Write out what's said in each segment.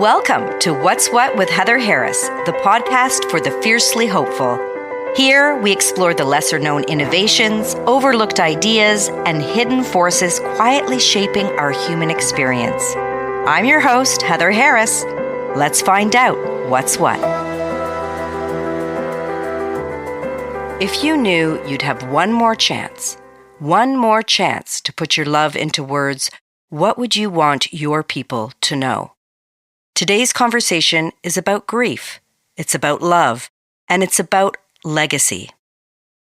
Welcome to What's What with Heather Harris, the podcast for the fiercely hopeful. Here, we explore the lesser-known innovations, overlooked ideas, and hidden forces quietly shaping our human experience. I'm your host, Heather Harris. Let's find out what's what. If you knew you'd have one more chance to put your love into words, what would you want your people to know? Today's conversation is about grief. It's about love, and it's about legacy.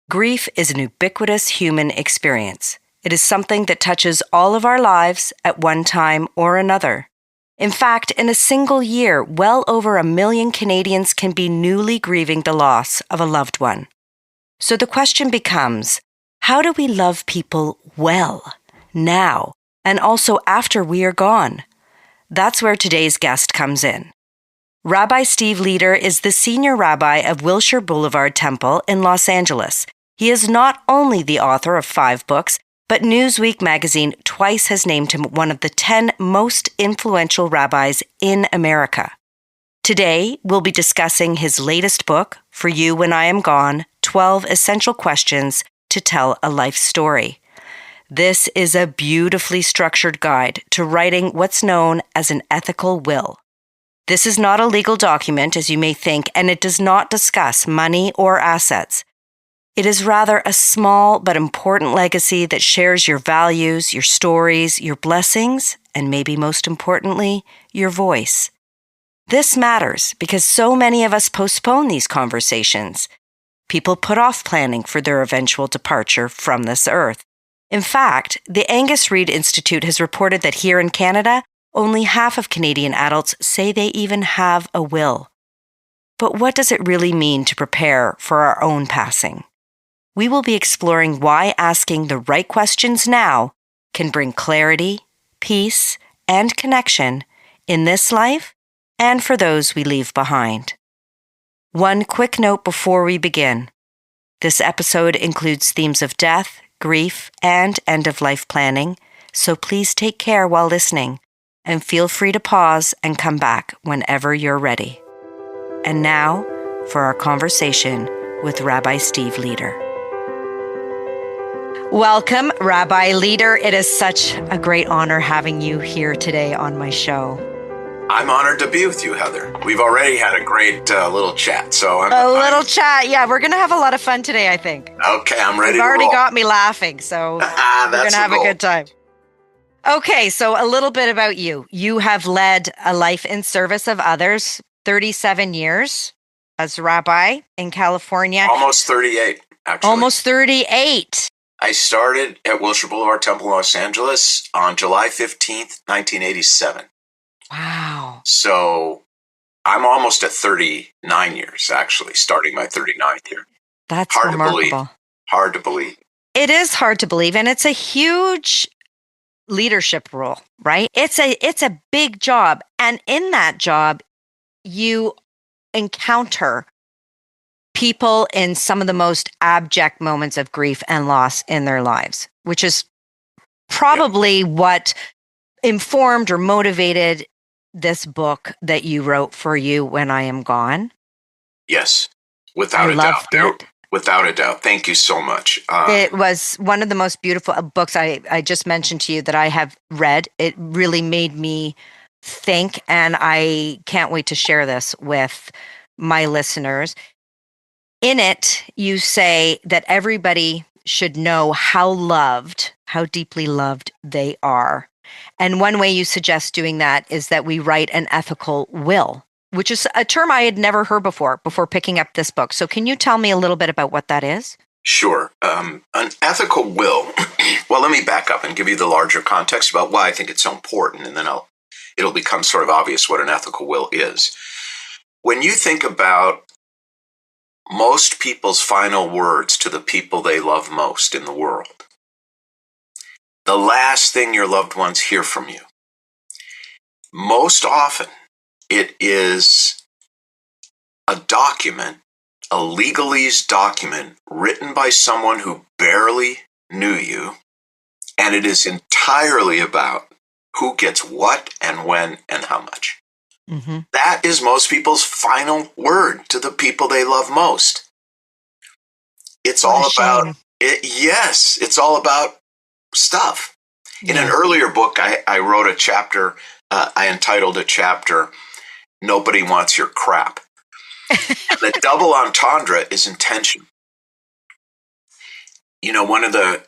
Grief is an ubiquitous human experience. It is something that touches all of our lives at one time or another. In fact, in a single year, well over 1 million Canadians can be newly grieving the loss of a loved one. So the question becomes, how do we love people well, now, and also after we are gone? That's where today's guest comes in. Rabbi Steve Leder is the senior rabbi of Wilshire Boulevard Temple in Los Angeles. He is not only the author of 5 books, but Newsweek magazine twice has named him one of the 10 most influential rabbis in America. Today, we'll be discussing his latest book, For You When I Am Gone, 12 Essential Questions to Tell a Life Story. This is a beautifully structured guide to writing what's known as an ethical will. This is not a legal document, as you may think, and it does not discuss money or assets. It is rather a small but important legacy that shares your values, your stories, your blessings, and maybe most importantly, your voice. This matters because so many of us postpone these conversations. People put off planning for their eventual departure from this earth. In fact, the Angus Reid Institute has reported that here in Canada, only half of Canadian adults say they even have a will. But what does it really mean to prepare for our own passing? We will be exploring why asking the right questions now can bring clarity, peace, and connection in this life and for those we leave behind. One quick note before we begin. This episode includes themes of death, grief, and end-of-life planning, so please take care while listening, and feel free to pause and come back whenever you're ready. And now, for our conversation with Rabbi Steve Leder. Welcome, Rabbi Leder. It is such a great honor having you here today on my show. I'm honored to be with you, Heather. We've already had a great little chat, so chat. Yeah, we're going to have a lot of fun today, I think. Okay, I'm ready to roll. You've already got me laughing, so we're going to have a good time. Okay, so a little bit about you. You have led a life in service of others, 37 years as rabbi in California. Almost 38, actually. Almost 38. I started at Wilshire Boulevard Temple, Los Angeles on July 15th, 1987. Wow. So I'm almost at 39 years, actually, starting my 39th year. That's hard remarkable. Hard to believe. It is hard to believe, and it's a huge leadership role, right? It's a big job, and in that job, you encounter people in some of the most abject moments of grief and loss in their lives, which is probably what informed or motivated this book that you wrote, For You When I Am Gone. Yes, without a doubt. Without a doubt. Thank you so much. It was one of the most beautiful books I just mentioned to you that I have read. It really made me think, and I can't wait to share this with my listeners. In it, you say that everybody should know how deeply loved they are. And one way you suggest doing that is that we write an ethical will, which is a term I had never heard before picking up this book. So can you tell me a little bit about what that is? Sure. An ethical will. Well, let me back up and give you the larger context about why I think it's so important, and then it'll become sort of obvious what an ethical will is. When you think about most people's final words to the people they love most in the world, the last thing your loved ones hear from you, most often it is a document, a legalese document written by someone who barely knew you, and it is entirely about who gets what and when and how much. Mm-hmm. That is most people's final word to the people they love most. It's What a all about shame. it. Yes, it's all about stuff. In an Yeah. earlier book, I wrote a chapter, I entitled a chapter, Nobody Wants Your Crap. And the double entendre is intention. You know, one of the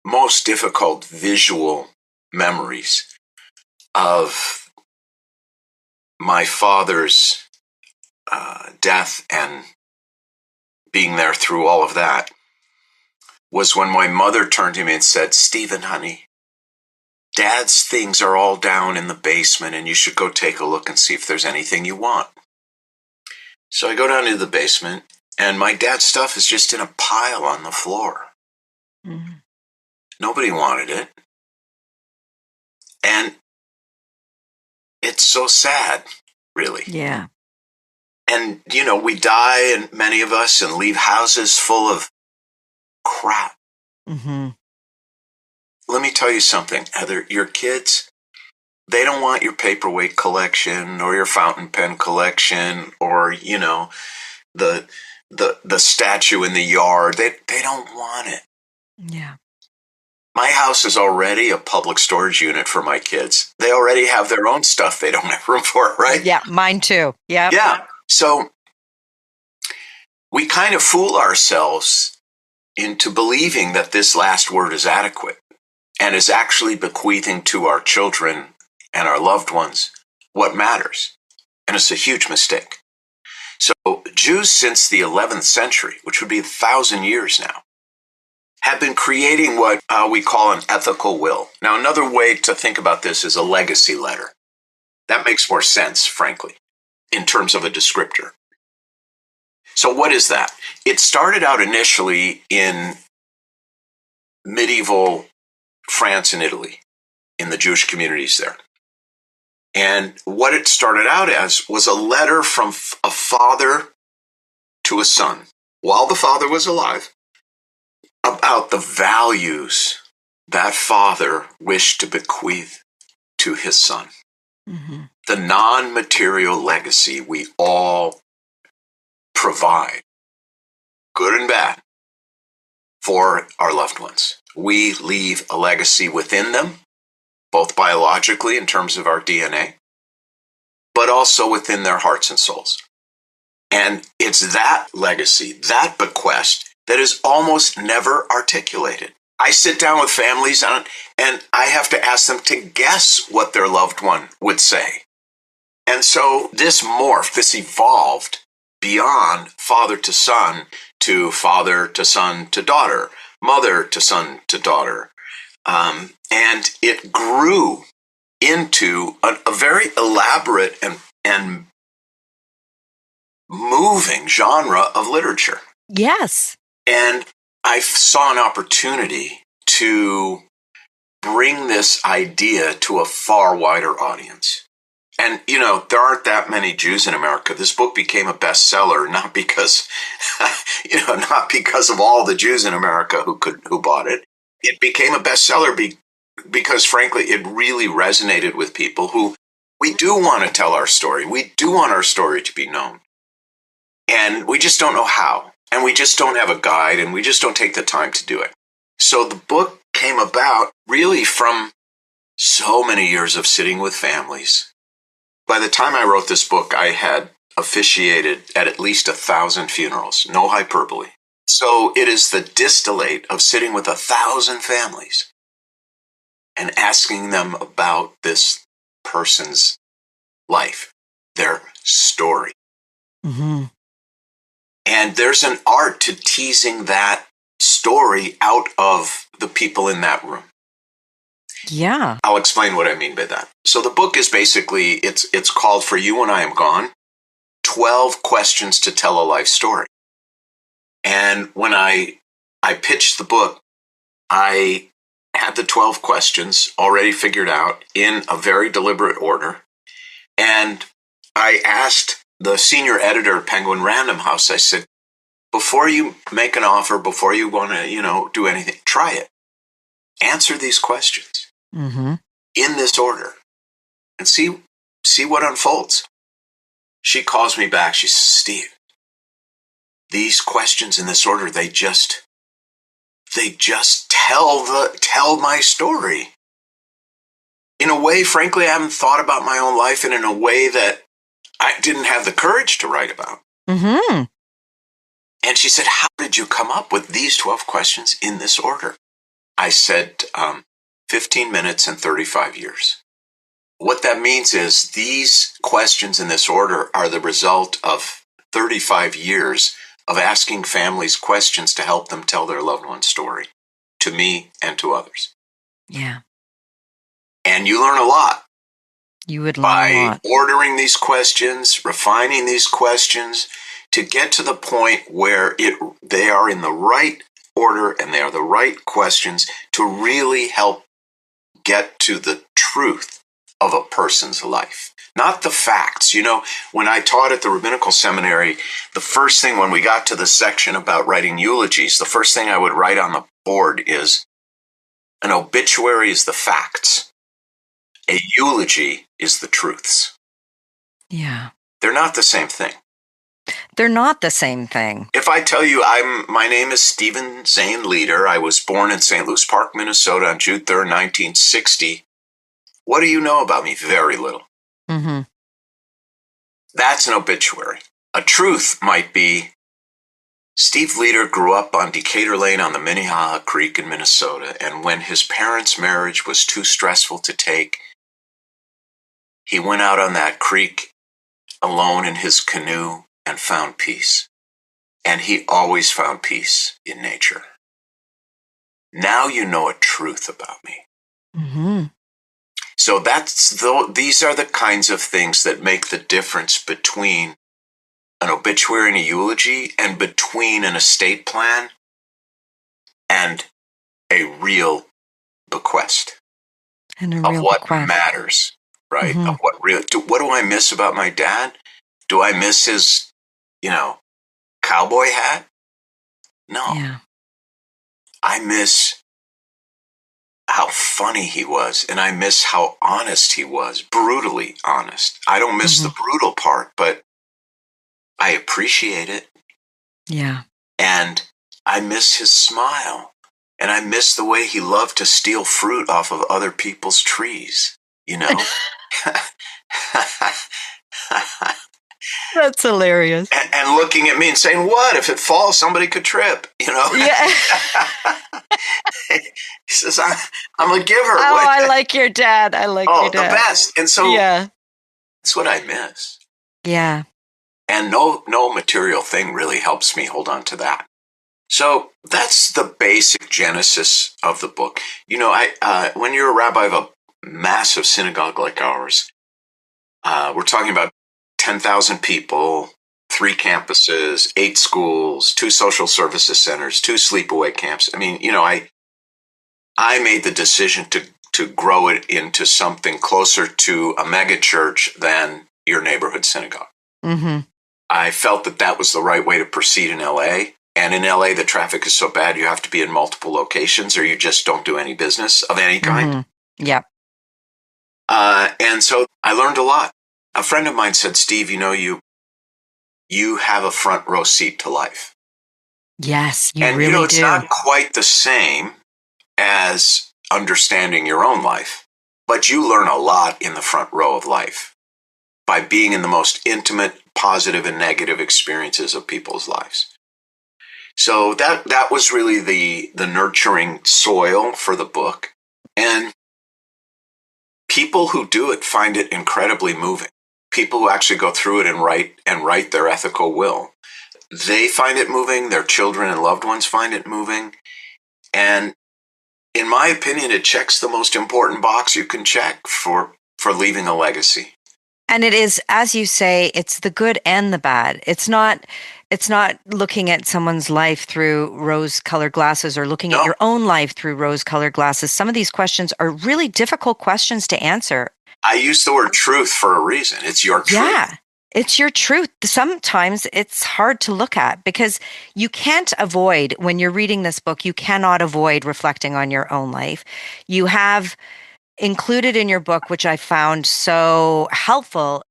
most difficult visual memories of my father's death and being there through all of that was when my mother turned to me and said, Stephen, honey, Dad's things are all down in the basement and you should go take a look and see if there's anything you want. So I go down to the basement and my dad's stuff is just in a pile on the floor. Mm-hmm. Nobody wanted it. And it's so sad, really. Yeah. And, you know, we die, and many of us, and leave houses full of crap. Mm-hmm. Let me tell you something, Heather. Your kids, they don't want your paperweight collection or your fountain pen collection or, you know, the statue in the yard. They don't want it. Yeah. My house is already a public storage unit for my kids. They already have their own stuff they don't have room for, right? Yeah, mine too. Yep. Yeah. So we kind of fool ourselves into believing that this last word is adequate and is actually bequeathing to our children and our loved ones what matters. And it's a huge mistake. So Jews since the 11th century, which would be 1,000 years now, have been creating what we call an ethical will. Now, another way to think about this is a legacy letter. That makes more sense, frankly, in terms of a descriptor. So what is that? It started out initially in medieval France and Italy, in the Jewish communities there. And what it started out as was a letter from a father to a son, while the father was alive, about the values that father wished to bequeath to his son. Mm-hmm. The non-material legacy we all provide, good and bad, for our loved ones. We leave a legacy within them, both biologically in terms of our DNA, but also within their hearts and souls. And it's that legacy, that bequest, that is almost never articulated. I sit down with families and I have to ask them to guess what their loved one would say. And so this morphed, this evolved beyond father to son to daughter, mother to son to daughter. And it grew into a very elaborate and moving genre of literature. Yes. And I saw an opportunity to bring this idea to a far wider audience. And, you know, there aren't that many Jews in America. This book became a bestseller, not because, not because of all the Jews in America who bought it. It became a bestseller because, frankly, it really resonated with people who we do want to tell our story. We do want our story to be known. And we just don't know how. And we just don't have a guide, and we just don't take the time to do it. So the book came about really from so many years of sitting with families. By the time I wrote this book, I had officiated at least 1,000 funerals, no hyperbole. So it is the distillate of sitting with 1,000 families and asking them about this person's life, their story. Mm-hmm. And there's an art to teasing that story out of the people in that room. Yeah. I'll explain what I mean by that. So the book is basically, it's called For You When I Am Gone, 12 Questions to Tell a Life Story. And when I pitched the book, I had the 12 questions already figured out in a very deliberate order. And I asked the senior editor at Penguin Random House, I said, before you make an offer, before you want to, do anything, try it. Answer these questions Mm-hmm. in this order and see see what unfolds. She calls me back. She says, Steve, these questions in this order, they just tell my story. In a way, frankly, I haven't thought about my own life, and in a way that I didn't have the courage to write about. Mm-hmm. And she said, how did you come up with these 12 questions in this order? I said, 15 minutes and 35 years. What that means is these questions in this order are the result of 35 years of asking families questions to help them tell their loved one's story, to me and to others. Yeah. And you learn a lot. You would learn a lot. By ordering these questions, refining these questions, to get to the point where they are in the right order and they are the right questions to really help get to the truth of a person's life, not the facts. You know, when I taught at the rabbinical seminary, the first thing when we got to the section about writing eulogies, the first thing I would write on the board is an obituary is the facts. A eulogy is the truths. Yeah. They're not the same thing. They're not the same thing. If I tell you my name is Stephen Zane Leder, I was born in St. Louis Park, Minnesota on June 3rd, 1960, what do you know about me? Very little. Mm-hmm. That's an obituary. A truth might be Steve Leder grew up on Decatur Lane on the Minnehaha Creek in Minnesota, and when his parents' marriage was too stressful to take, he went out on that creek alone in his canoe and found peace. And he always found peace in nature. Now you know a truth about me. Mm-hmm. So these are the kinds of things that make the difference between an obituary and a eulogy, and between an estate plan and a real bequest. And a real of what bequest. matters, right? Mm-hmm. Of what do I miss about my dad? Do I miss his, cowboy hat? No. Yeah. I miss how funny he was, and I miss how honest he was, brutally honest. I don't miss the brutal part, but I appreciate it. Yeah. And I miss his smile. And I miss the way he loved to steal fruit off of other people's trees, That's hilarious. And looking at me and saying, what? If it falls, somebody could trip, Yeah. He says, I'm a giver. Oh, I like your dad. I like your dad. The best. And so yeah. That's what I miss. Yeah. And no material thing really helps me hold on to that. So that's the basic genesis of the book. When you're a rabbi of a massive synagogue like ours, we're talking about 10,000 people, 3 campuses, 8 schools, 2 social services centers, 2 sleepaway camps. I mean, I made the decision to grow it into something closer to a mega church than your neighborhood synagogue. Mm-hmm. I felt that was the right way to proceed in LA. And in LA, the traffic is so bad, you have to be in multiple locations or you just don't do any business of any kind. Mm-hmm. Yeah. And so I learned a lot. A friend of mine said, Steve, you have a front row seat to life. Yes, you and, really it's do. not quite the same as understanding your own life, but you learn a lot in the front row of life by being in the most intimate, positive, and negative experiences of people's lives. So that was really the nurturing soil for the book. And people who do it find it incredibly moving. People who actually go through it and write their ethical will. They find it moving, their children and loved ones find it moving. And in my opinion, it checks the most important box you can check for leaving a legacy. And it is, as you say, it's the good and the bad. It's not looking at someone's life through rose-colored glasses or looking at your own life through rose-colored glasses. Some of these questions are really difficult questions to answer. I use the word truth for a reason. It's your truth. Yeah, it's your truth. Sometimes it's hard to look at because you can't avoid, when you're reading this book, you cannot avoid reflecting on your own life. You have included in your book, which I found so helpful,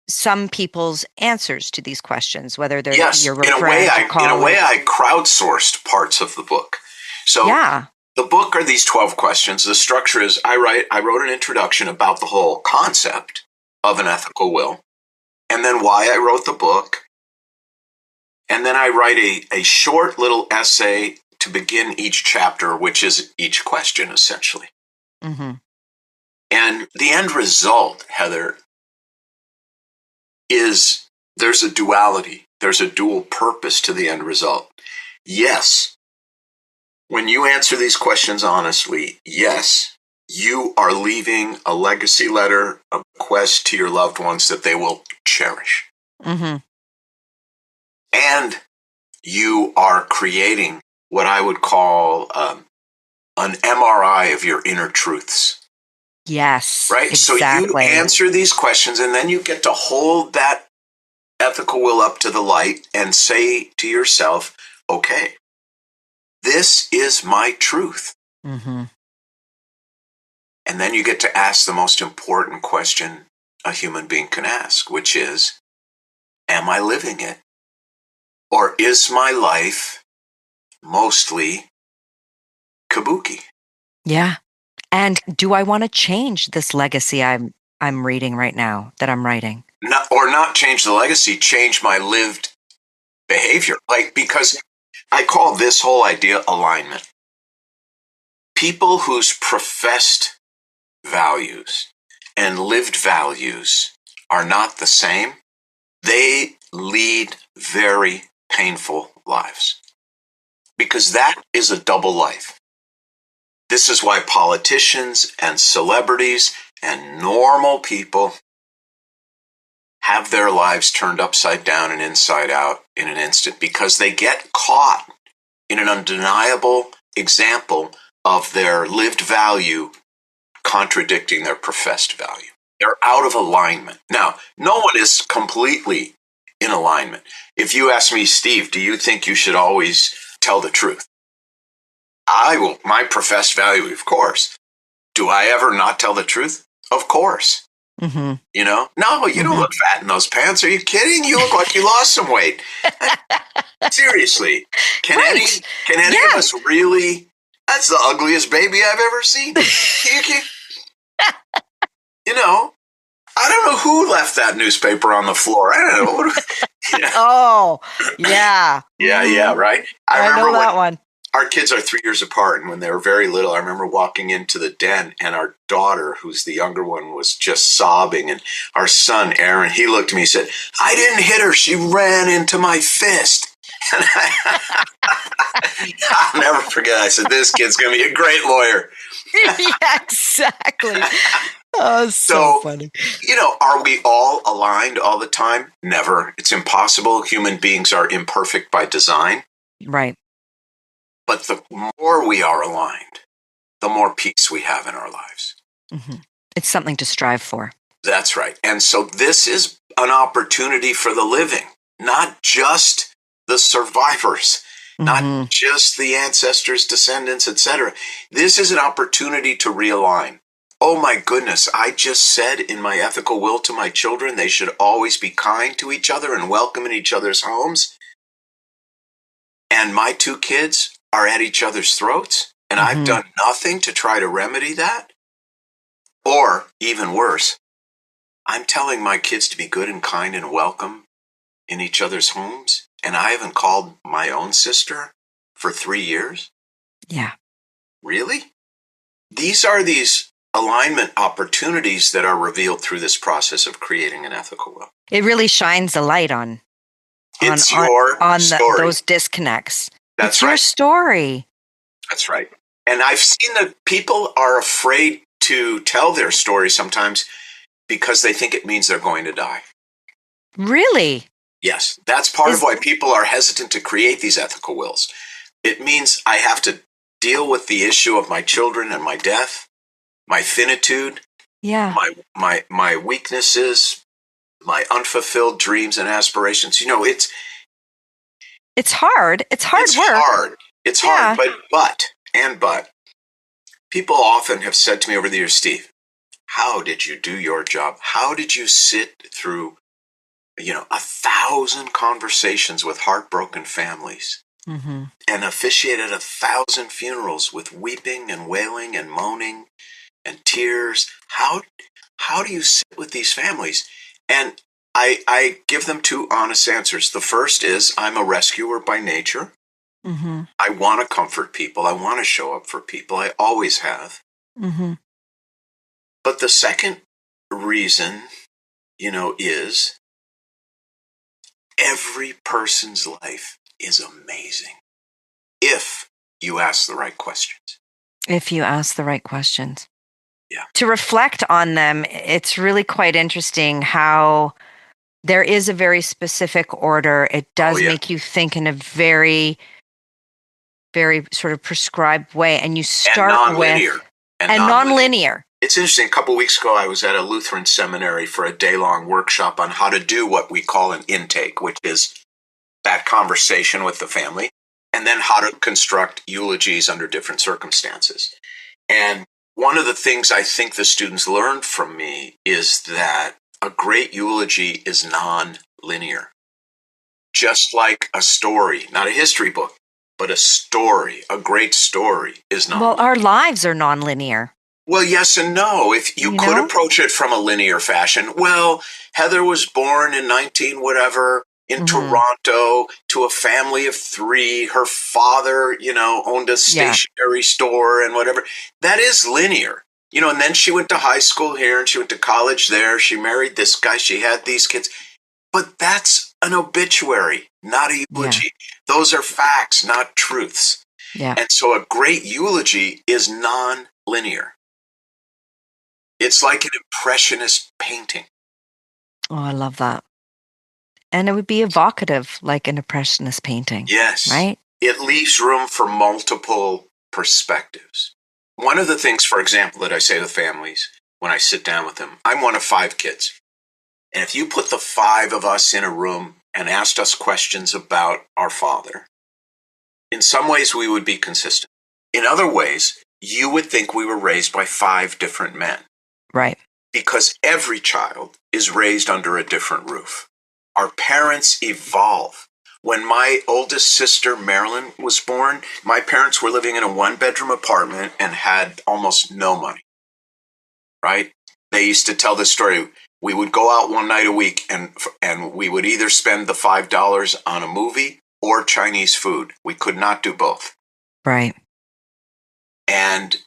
some people's answers to these questions, whether they're Yes, your in a way, friends, your colleagues. I crowdsourced parts of the book. So Yeah. the book are these 12 questions. The structure is I wrote an introduction about the whole concept of an ethical will, and then why I wrote the book. And then I write a short little essay to begin each chapter, which is each question, essentially. Mm-hmm. And the end result, Heather, is there's a duality. There's a dual purpose to the end result. Yes, when you answer these questions honestly, yes, you are leaving a legacy letter, a bequest to your loved ones that they will cherish. Mm-hmm. And you are creating what I would call an MRI of your inner truths. Yes. Right? Exactly. So you answer these questions, and then you get to hold that ethical will up to the light and say to yourself, okay, this is my truth. Mm-hmm. And then you get to ask the most important question a human being can ask, which is, am I living it? Or is my life mostly kabuki? Yeah. And do I want to change this legacy I'm reading right now, that I'm writing? Not change the legacy, change my lived behavior. Because I call this whole idea alignment. People whose professed values and lived values are not the same, they lead very painful lives. Because that is a double life. This is why politicians and celebrities and normal people have their lives turned upside down and inside out in an instant, because they get caught in an undeniable example of their lived value contradicting their professed value. They're out of alignment. Now, no one is completely in alignment. If you ask me, Steve, do you think you should always tell the truth? I will. My professed value, of course. Do I ever not tell the truth? Of course. Mm-hmm. You know? No, you don't look fat in those pants. Are you kidding? You look like you lost some weight. Seriously. Can any of us really? That's the ugliest baby I've ever seen. You know, I don't know who left that newspaper on the floor. I don't know. Oh, yeah. Yeah, right. I remember that one. Our kids are 3 years apart, and when they were very little, I remember walking into the den, and our daughter, who's the younger one, was just sobbing, and our son, Aaron, he looked at me and said, I didn't hit her. She ran into my fist. And I'll never forget. I said, this kid's going to be a great lawyer. Yeah, exactly. Oh, so funny. You know, are we all aligned all the time? Never. It's impossible. Human beings are imperfect by design. Right. But the more we are aligned, the more peace we have in our lives. Mm-hmm. It's something to strive for. That's right. And so this is an opportunity for the living, not just the survivors, not just the ancestors, descendants, etc. This is an opportunity to realign. Oh my goodness, I just said in my ethical will to my children, they should always be kind to each other and welcome in each other's homes. And my two kids are at each other's throats, and I've done nothing to try to remedy that. Or, even worse, I'm telling my kids to be good and kind and welcome in each other's homes, and I haven't called my own sister for 3 years? Yeah. Really? These are these alignment opportunities that are revealed through this process of creating an ethical will. It really shines a light on those disconnects. It's your story. That's right. And I've seen that people are afraid to tell their story sometimes because they think it means they're going to die. Really? Yes. That's part of why people are hesitant to create these ethical wills. It means I have to deal with the issue of my children and my death, my finitude, my weaknesses, my unfulfilled dreams and aspirations. You know, it's hard. It's hard work. It's hard. It's hard. But People often have said to me over the years, Steve, how did you do your job? How did you sit through, 1,000 conversations with heartbroken families Mm-hmm. and officiated 1,000 funerals with weeping and wailing and moaning and tears? How do you sit with these families? And I give them two honest answers. The first is I'm a rescuer by nature. Mm-hmm. I want to comfort people. I want to show up for people. I always have. Mm-hmm. But the second reason, is every person's life is amazing if you ask the right questions. If you ask the right questions. Yeah. To reflect on them, it's really quite interesting how there is a very specific order. It does make you think in a very, very sort of prescribed way. And you start and non-linear. with... And non-linear. It's interesting. A couple of weeks ago, I was at a Lutheran seminary for a day-long workshop on how to do what we call an intake, which is that conversation with the family, and then how to construct eulogies under different circumstances. And one of the things I think the students learned from me is that a great eulogy is non-linear. Just like a story, not a history book, but a story, a great story is non-linear. Well, our lives are non-linear. Well, yes and no. If you could approach it from a linear fashion, well, Heather was born in 19 whatever in Toronto to a family of 3. Her father, owned a stationery store and whatever. That is linear. And then she went to high school here and she went to college there. She married this guy. She had these kids. But that's an obituary, not a eulogy. Yeah. Those are facts, not truths. Yeah. And so a great eulogy is non-linear. It's like an impressionist painting. Oh, I love that. And it would be evocative, like an impressionist painting. Yes. Right? It leaves room for multiple perspectives. One of the things, for example, that I say to families when I sit down with them, I'm one of 5 kids. And if you put the 5 of us in a room and asked us questions about our father, in some ways we would be consistent. In other ways, you would think we were raised by 5 different men. Right. Because every child is raised under a different roof. Our parents evolve. When my oldest sister, Marilyn, was born, my parents were living in a 1-bedroom apartment and had almost no money. Right? They used to tell this story. We would go out one night a week and we would either spend the $5 on a movie or Chinese food. We could not do both. Right. And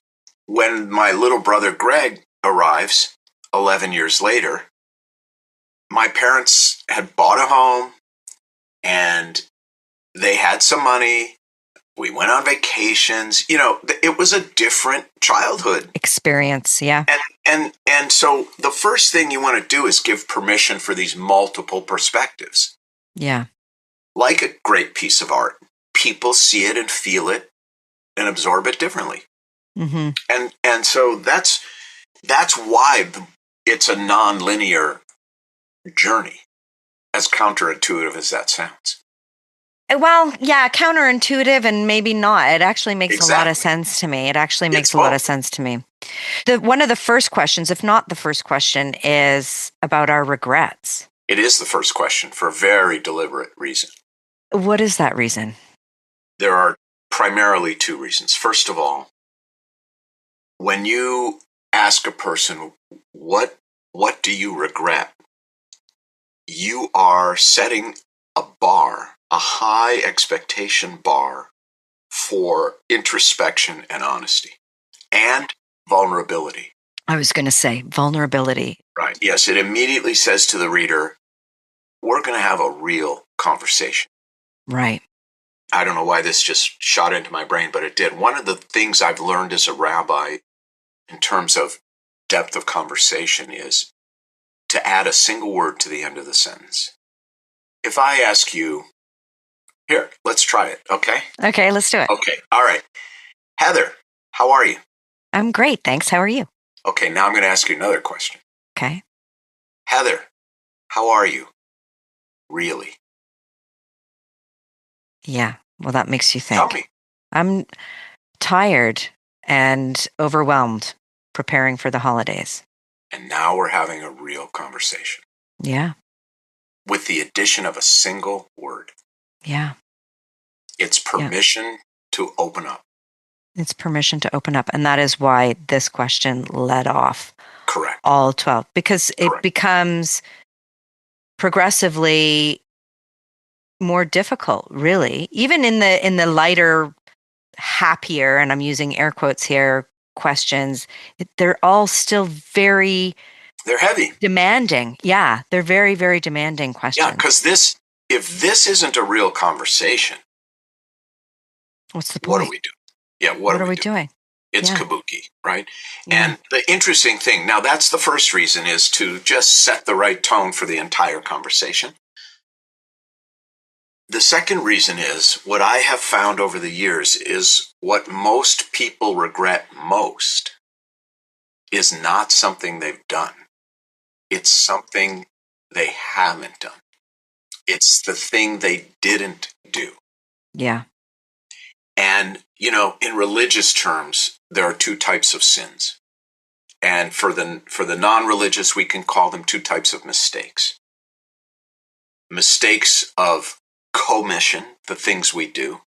when my little brother, Greg, arrives 11 years later, my parents had bought a home and they had some money. We went on vacations. It was a different childhood experience. Yeah. And so the first thing you want to do is give permission for these multiple perspectives. Yeah. Like a great piece of art, people see it and feel it and absorb it differently. Mm-hmm. And so that's why it's a non-linear journey, as counterintuitive as that sounds. Well, yeah, counterintuitive and maybe not. It actually makes a lot of sense to me. One of the first questions, if not the first question, is about our regrets. It is the first question for a very deliberate reason. What is that reason? There are primarily 2 reasons. First of all, when you ask a person, what do you regret? You are setting a bar, a high expectation bar for introspection and honesty and vulnerability. I was going to say vulnerability. Right. Yes. It immediately says to the reader, we're going to have a real conversation. Right. I don't know why this just shot into my brain, but it did. One of the things I've learned as a rabbi in terms of depth of conversation is to add a single word to the end of the sentence. If I ask you, here, let's try it, okay? Okay, let's do it. Okay, all right. Heather, how are you? I'm great, thanks. How are you? Okay, now I'm going to ask you another question. Okay. Heather, how are you? Really? Yeah, well, that makes you think. Tell me. I'm tired. and overwhelmed preparing for the holidays. And now we're having a real conversation. Yeah. With the addition of a single word. Yeah. It's permission to open up. It's permission to open up. And that is why this question led off. Correct. All 12, because it becomes progressively more difficult, really, even in the lighter, happier, and I'm using air quotes here, questions. They're all still they're heavy, demanding. Yeah, they're very, very demanding questions. Yeah, because if this isn't a real conversation, what's the point? What are we doing? Yeah, what are we doing? It's kabuki, right? Yeah. And the interesting thing, now that's the first reason, is to just set the right tone for the entire conversation. The second reason is, what I have found over the years is what most people regret most is not something they've done. It's something they haven't done. It's the thing they didn't do. Yeah. And, in religious terms, there are two types of sins. And for the non-religious, we can call them two types of mistakes. Mistakes of commission, the things we do,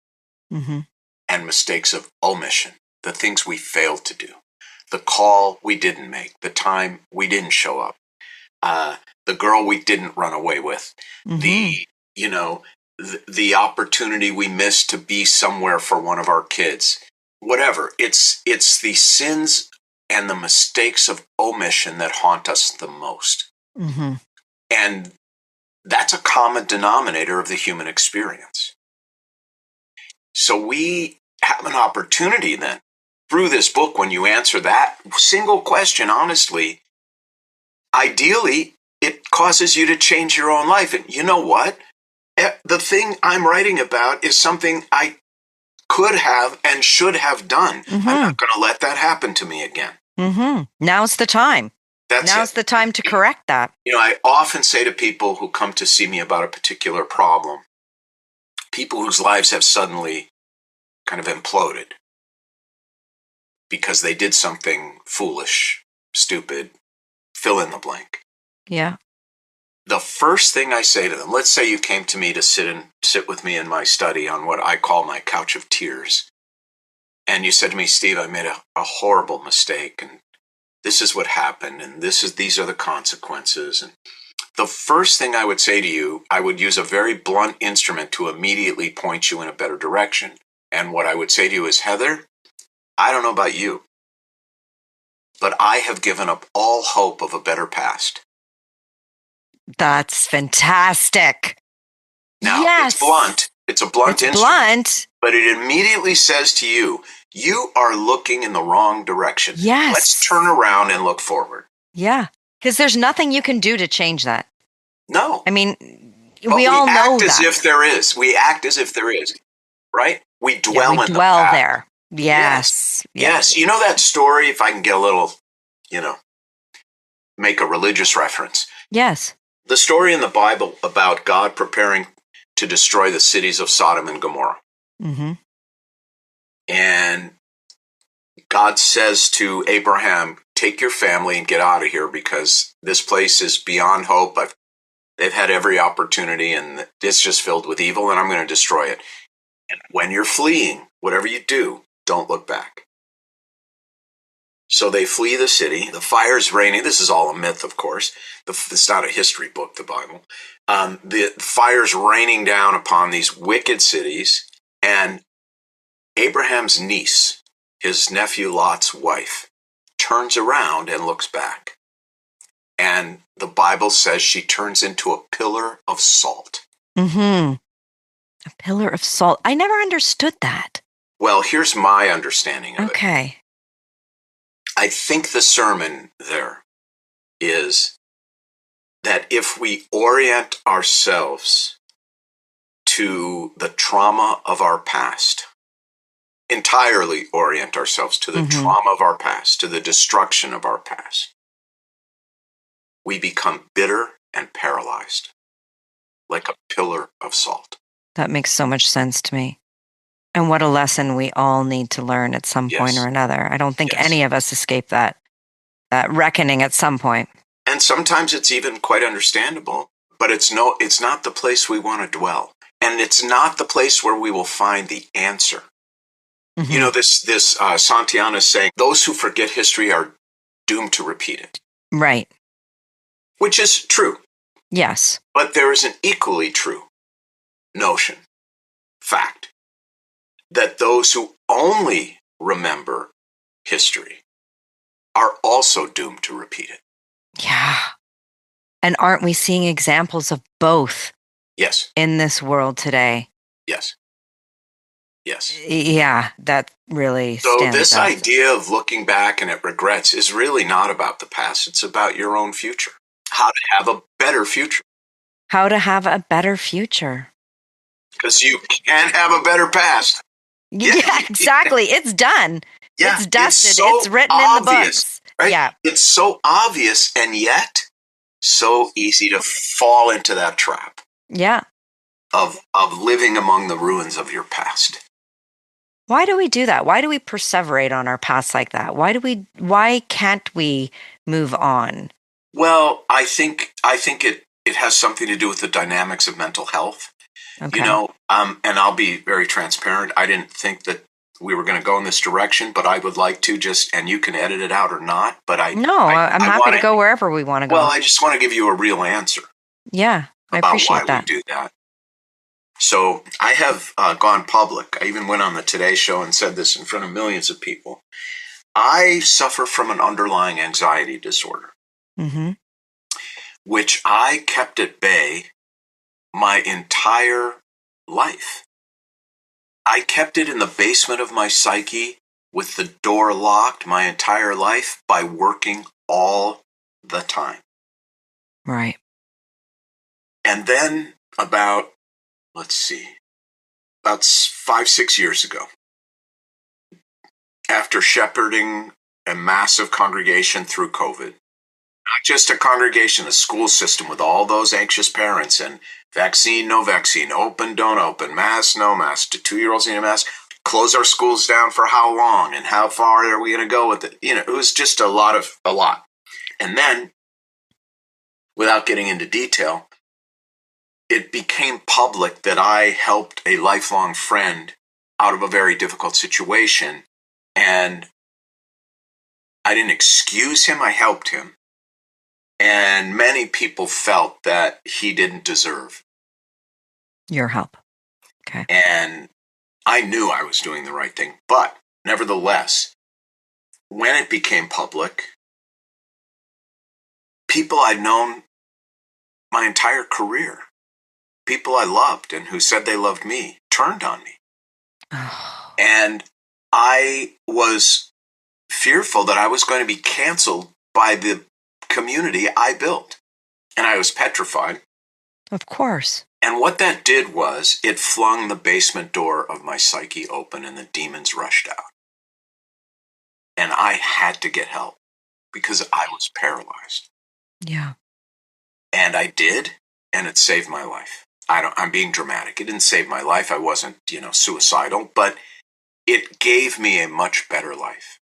and mistakes of omission, the things we failed to do. The call we didn't make, the time we didn't show up, the girl we didn't run away with, the opportunity we missed to be somewhere for one of our kids, whatever. It's the sins and the mistakes of omission that haunt us the most. And that's a common denominator of the human experience. So we have an opportunity then, through this book, when you answer that single question honestly, ideally, it causes you to change your own life. And you know what? The thing I'm writing about is something I could have and should have done. I'm not going to let that happen to me again. Now's the time. Now's the time to correct that. I often say to people who come to see me about a particular problem, people whose lives have suddenly kind of imploded because they did something foolish, stupid, fill in the blank. Yeah. The first thing I say to them, let's say you came to me to sit with me in my study on what I call my couch of tears. And you said to me, Steve, I made a horrible mistake, and this is what happened, and these are the consequences. And the first thing I would say to you, I would use a very blunt instrument to immediately point you in a better direction. And what I would say to you is, Heather, I don't know about you, but I have given up all hope of a better past. That's fantastic. Now, it's blunt. It's a blunt instrument. But it immediately says to you, you are looking in the wrong direction. Yes. Let's turn around and look forward. Yeah. Because there's nothing you can do to change that. No. I mean, we all know that. We act as if there is. We act as if there is. Right? We dwell in the past. We dwell there. Yes. Yes. You know that story, if I can get a little, make a religious reference. Yes. The story in the Bible about God preparing to destroy the cities of Sodom and Gomorrah. And God says to Abraham, take your family and get out of here because this place is beyond hope. They've had every opportunity and it's just filled with evil and I'm going to destroy it. And when you're fleeing, whatever you do, don't look back. So they flee the city. The fire's raining. This is all a myth, of course. It's not a history book, the Bible. The fire's raining down upon these wicked cities. And Abraham's niece, his nephew Lot's wife, turns around and looks back. And the Bible says she turns into a pillar of salt. A pillar of salt. I never understood that. Well, here's my understanding of it. Okay. I think the sermon there is that if we orient ourselves to the trauma of our past, entirely orient ourselves to the trauma of our past, to the destruction of our past, we become bitter and paralyzed, like a pillar of salt. That makes so much sense to me. And what a lesson we all need to learn at some point Yes. or another. I don't think Yes. any of us escape that reckoning at some point. And sometimes it's even quite understandable, but it's not the place we want to dwell. And it's not the place where we will find the answer. Mm-hmm. You know, this Santayana is saying, those who forget history are doomed to repeat it. Right. Which is true. Yes. But there is an equally true notion, fact, that those who only remember history are also doomed to repeat it. Yeah. And aren't we seeing examples of both? Yes. In this world today? Yes. Yes. Yeah, that really So stands this out. idea of looking back and at regrets is really not about the past. It's about your own future. How to have a better future. How to have a better future. Because you can't have a better past. Yeah, exactly. It's done. Yeah, it's dusted. It's, so it's written obvious, in the books. Right? Yeah. It's so obvious and yet so easy to fall into that trap. Yeah. Of living among the ruins of your past. Why do we do that? Why do we perseverate on our past like that? Why can't we move on? Well, I think it has something to do with the dynamics of mental health. Okay. You know, and I'll be very transparent. I didn't think that we were going to go in this direction, but I would like to and you can edit it out or not, but I'm happy to go wherever we want to go. Well, I just want to give you a real answer. Yeah, I appreciate that. We do that. So I have gone public. I even went on the Today Show and said this in front of millions of people. I suffer from an underlying anxiety disorder, which I kept at bay my entire life. I kept it in the basement of my psyche with the door locked my entire life by working all the time. Right. And then about 5-6 years ago, after shepherding a massive congregation through COVID, not just a congregation, a school system with all those anxious parents and vaccine, no vaccine, open, don't open, mask, no mask, to 2-year-olds need a mask, close our schools down for how long and how far are we going to go with it? You know, it was just a lot. And then, without getting into detail, it became public that I helped a lifelong friend out of a very difficult situation. And I didn't excuse him, I helped him. And many people felt that he didn't deserve your help. Okay. And I knew I was doing the right thing. But nevertheless, when it became public, people I'd known my entire career, people I loved and who said they loved me, turned on me. Oh. And I was fearful that I was going to be canceled by the community I built. And I was petrified. Of course. And what that did was it flung the basement door of my psyche open and the demons rushed out. And I had to get help because I was paralyzed. Yeah. And I did, and it saved my life. I'm being dramatic. It didn't save my life. I wasn't, suicidal, but it gave me a much better life.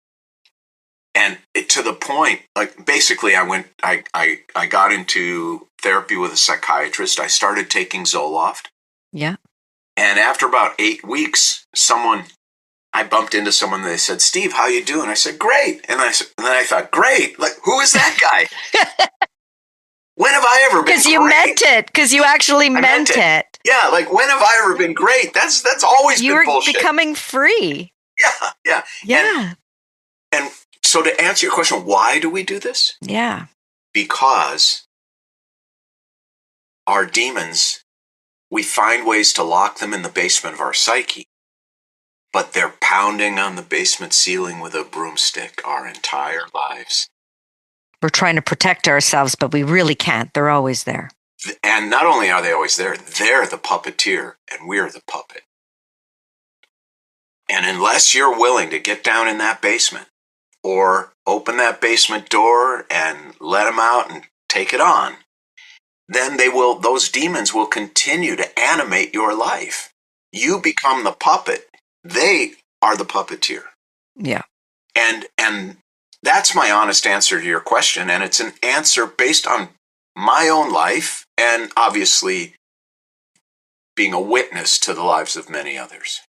And to the point, basically I got into therapy with a psychiatrist. I started taking Zoloft. Yeah. And after about 8 weeks, I bumped into someone and they said, "Steve, how you doing?" I said, "Great." And then I thought, "Great? Who is that guy?" When have I ever been great? Because you meant it. Because you actually meant it. Yeah, when have I ever been great? That's always been bullshit. You were becoming free. Yeah. Yeah. And so to answer your question, why do we do this? Yeah. Because our demons, we find ways to lock them in the basement of our psyche, but they're pounding on the basement ceiling with a broomstick our entire lives. We're trying to protect ourselves, but we really can't. They're always there. And not only are they always there, they're the puppeteer and we're the puppet. And unless you're willing to get down in that basement or open that basement door and let them out and take it on, then those demons will continue to animate your life. You become the puppet. They are the puppeteer. Yeah. And that's my honest answer to your question. And it's an answer based on my own life and obviously being a witness to the lives of many others.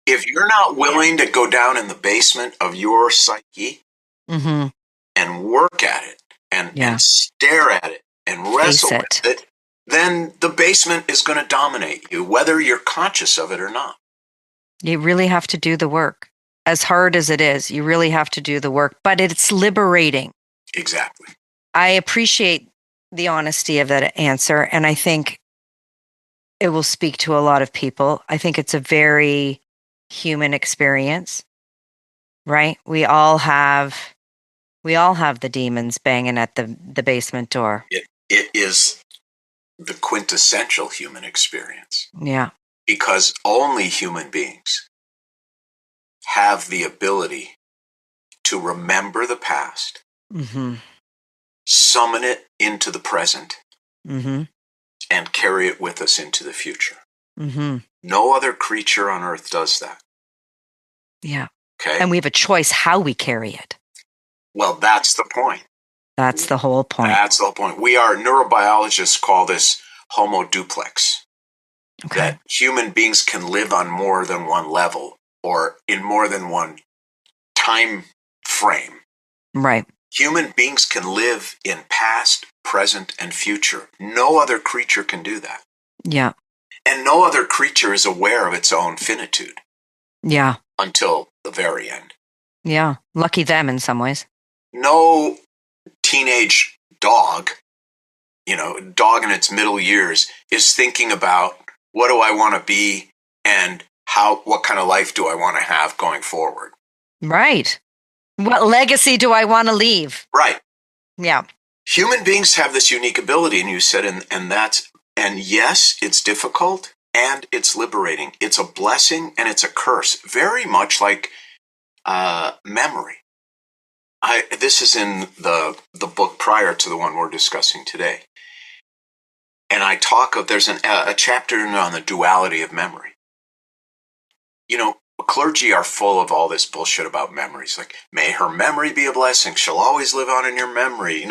If you're not willing to go down in the basement of your psyche and work at it and stare at it and wrestle with it, then the basement is going to dominate you, whether you're conscious of it or not. You really have to do the work. As hard as it is, you really have to do the work, but it's liberating. Exactly. I appreciate the honesty of that answer, and I think it will speak to a lot of people. I think it's a very human experience, right? We all have the demons banging at the basement door. It is the quintessential human experience. Yeah. Because only human beings have the ability to remember the past, summon it into the present, and carry it with us into the future. No other creature on earth does that. Yeah. Okay. And we have a choice how we carry it. Well, that's the point. That's the whole point. That's the whole point. Neurobiologists call this homo duplex. Okay. That human beings can live on more than one level or in more than one time frame. Right. Human beings can live in past, present, and future. No other creature can do that. Yeah. And no other creature is aware of its own finitude. Yeah. Until the very end. Yeah. Lucky them in some ways. No teenage dog, dog in its middle years, is thinking about what do I want to be and what kind of life do I want to have going forward. Right. What legacy do I want to leave? Right. Yeah. Human beings have this unique ability, and you said, and yes, it's difficult and it's liberating. It's a blessing and it's a curse. Very much like memory. This is in the book prior to the one we're discussing today. And I talk of, there's a chapter on the duality of memory. Clergy are full of all this bullshit about memories. Like, may her memory be a blessing. She'll always live on in your memory.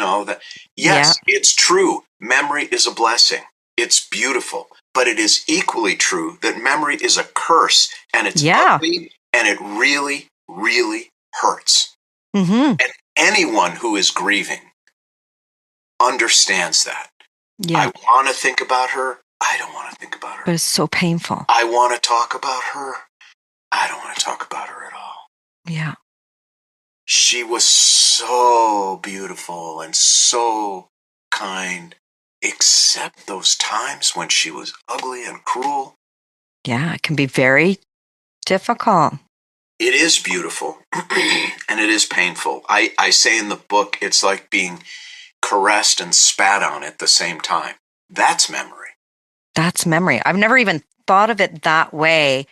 Yes, It's true. Memory is a blessing. It's beautiful. But it is equally true that memory is a curse. And it's ugly. And it really, really hurts. And anyone who is grieving understands that. Yeah. I want to think about her. I don't want to think about her. But it's so painful. I want to talk about her. I don't want to talk about her at all. Yeah. She was so beautiful and so kind, except those times when she was ugly and cruel. Yeah, it can be very difficult. It is beautiful and it is painful. I say in the book, it's like being caressed and spat on at the same time. That's memory. That's memory. I've never even thought of it that way.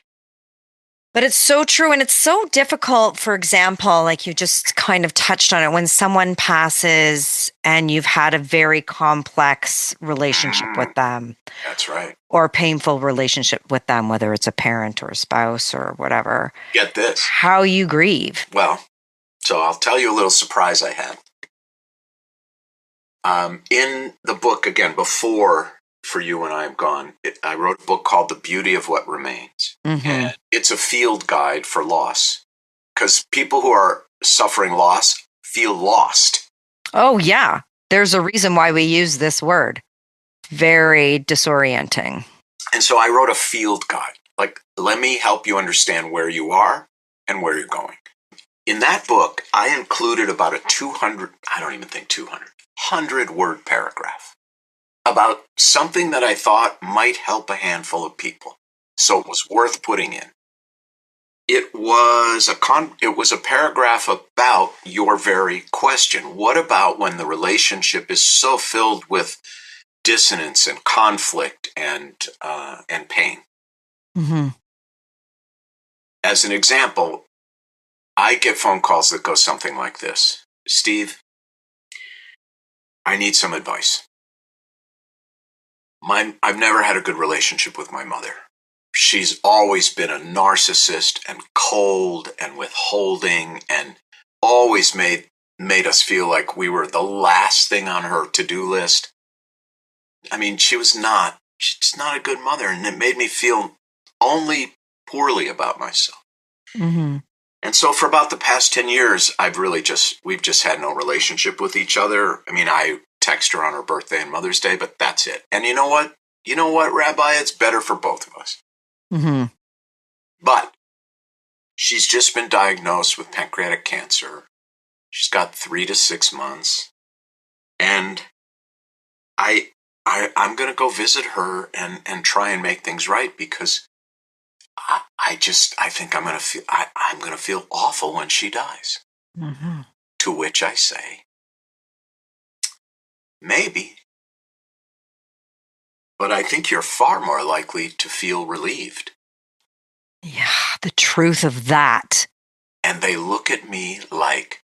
But it's so true. And it's so difficult, for example, like you just kind of touched on it, when someone passes and you've had a very complex relationship with them. That's right. Or a painful relationship with them, whether it's a parent or a spouse or whatever. Get this. How you grieve. Well, so I'll tell you a little surprise I had. In the book, again, before For You and I Am Gone, I wrote a book called The Beauty of What Remains. And it's a field guide for loss. Because people who are suffering loss feel lost. Oh, yeah. There's a reason why we use this word. Very disorienting. And so I wrote a field guide. Like, let me help you understand where you are and where you're going. In that book, I included about a 100-word paragraph about something that I thought might help a handful of people. So it was worth putting in. It was a paragraph about your very question. What about when the relationship is so filled with dissonance and conflict and pain? As an example, I get phone calls that go something like this. Steve, I need some advice. I've never had a good relationship with my mother. she's always been a narcissist and cold and withholding and always made us feel like we were the last thing on her to-do list. I mean, she's not a good mother, and it made me feel only poorly about myself. Mm-hmm. And so for about the past 10 years, we've just had no relationship with each other. I mean, I text her on her birthday and Mother's Day, but that's it. And you know what? Rabbi? It's better for both of us. Mm-hmm. But she's just been diagnosed with pancreatic cancer. She's got 3 to 6 months. And I'm going to go visit her and try and make things right, because I think I'm going to feel awful when she dies. Mm-hmm. To which I say, maybe. But I think you're far more likely to feel relieved. Yeah, the truth of that. And they look at me like,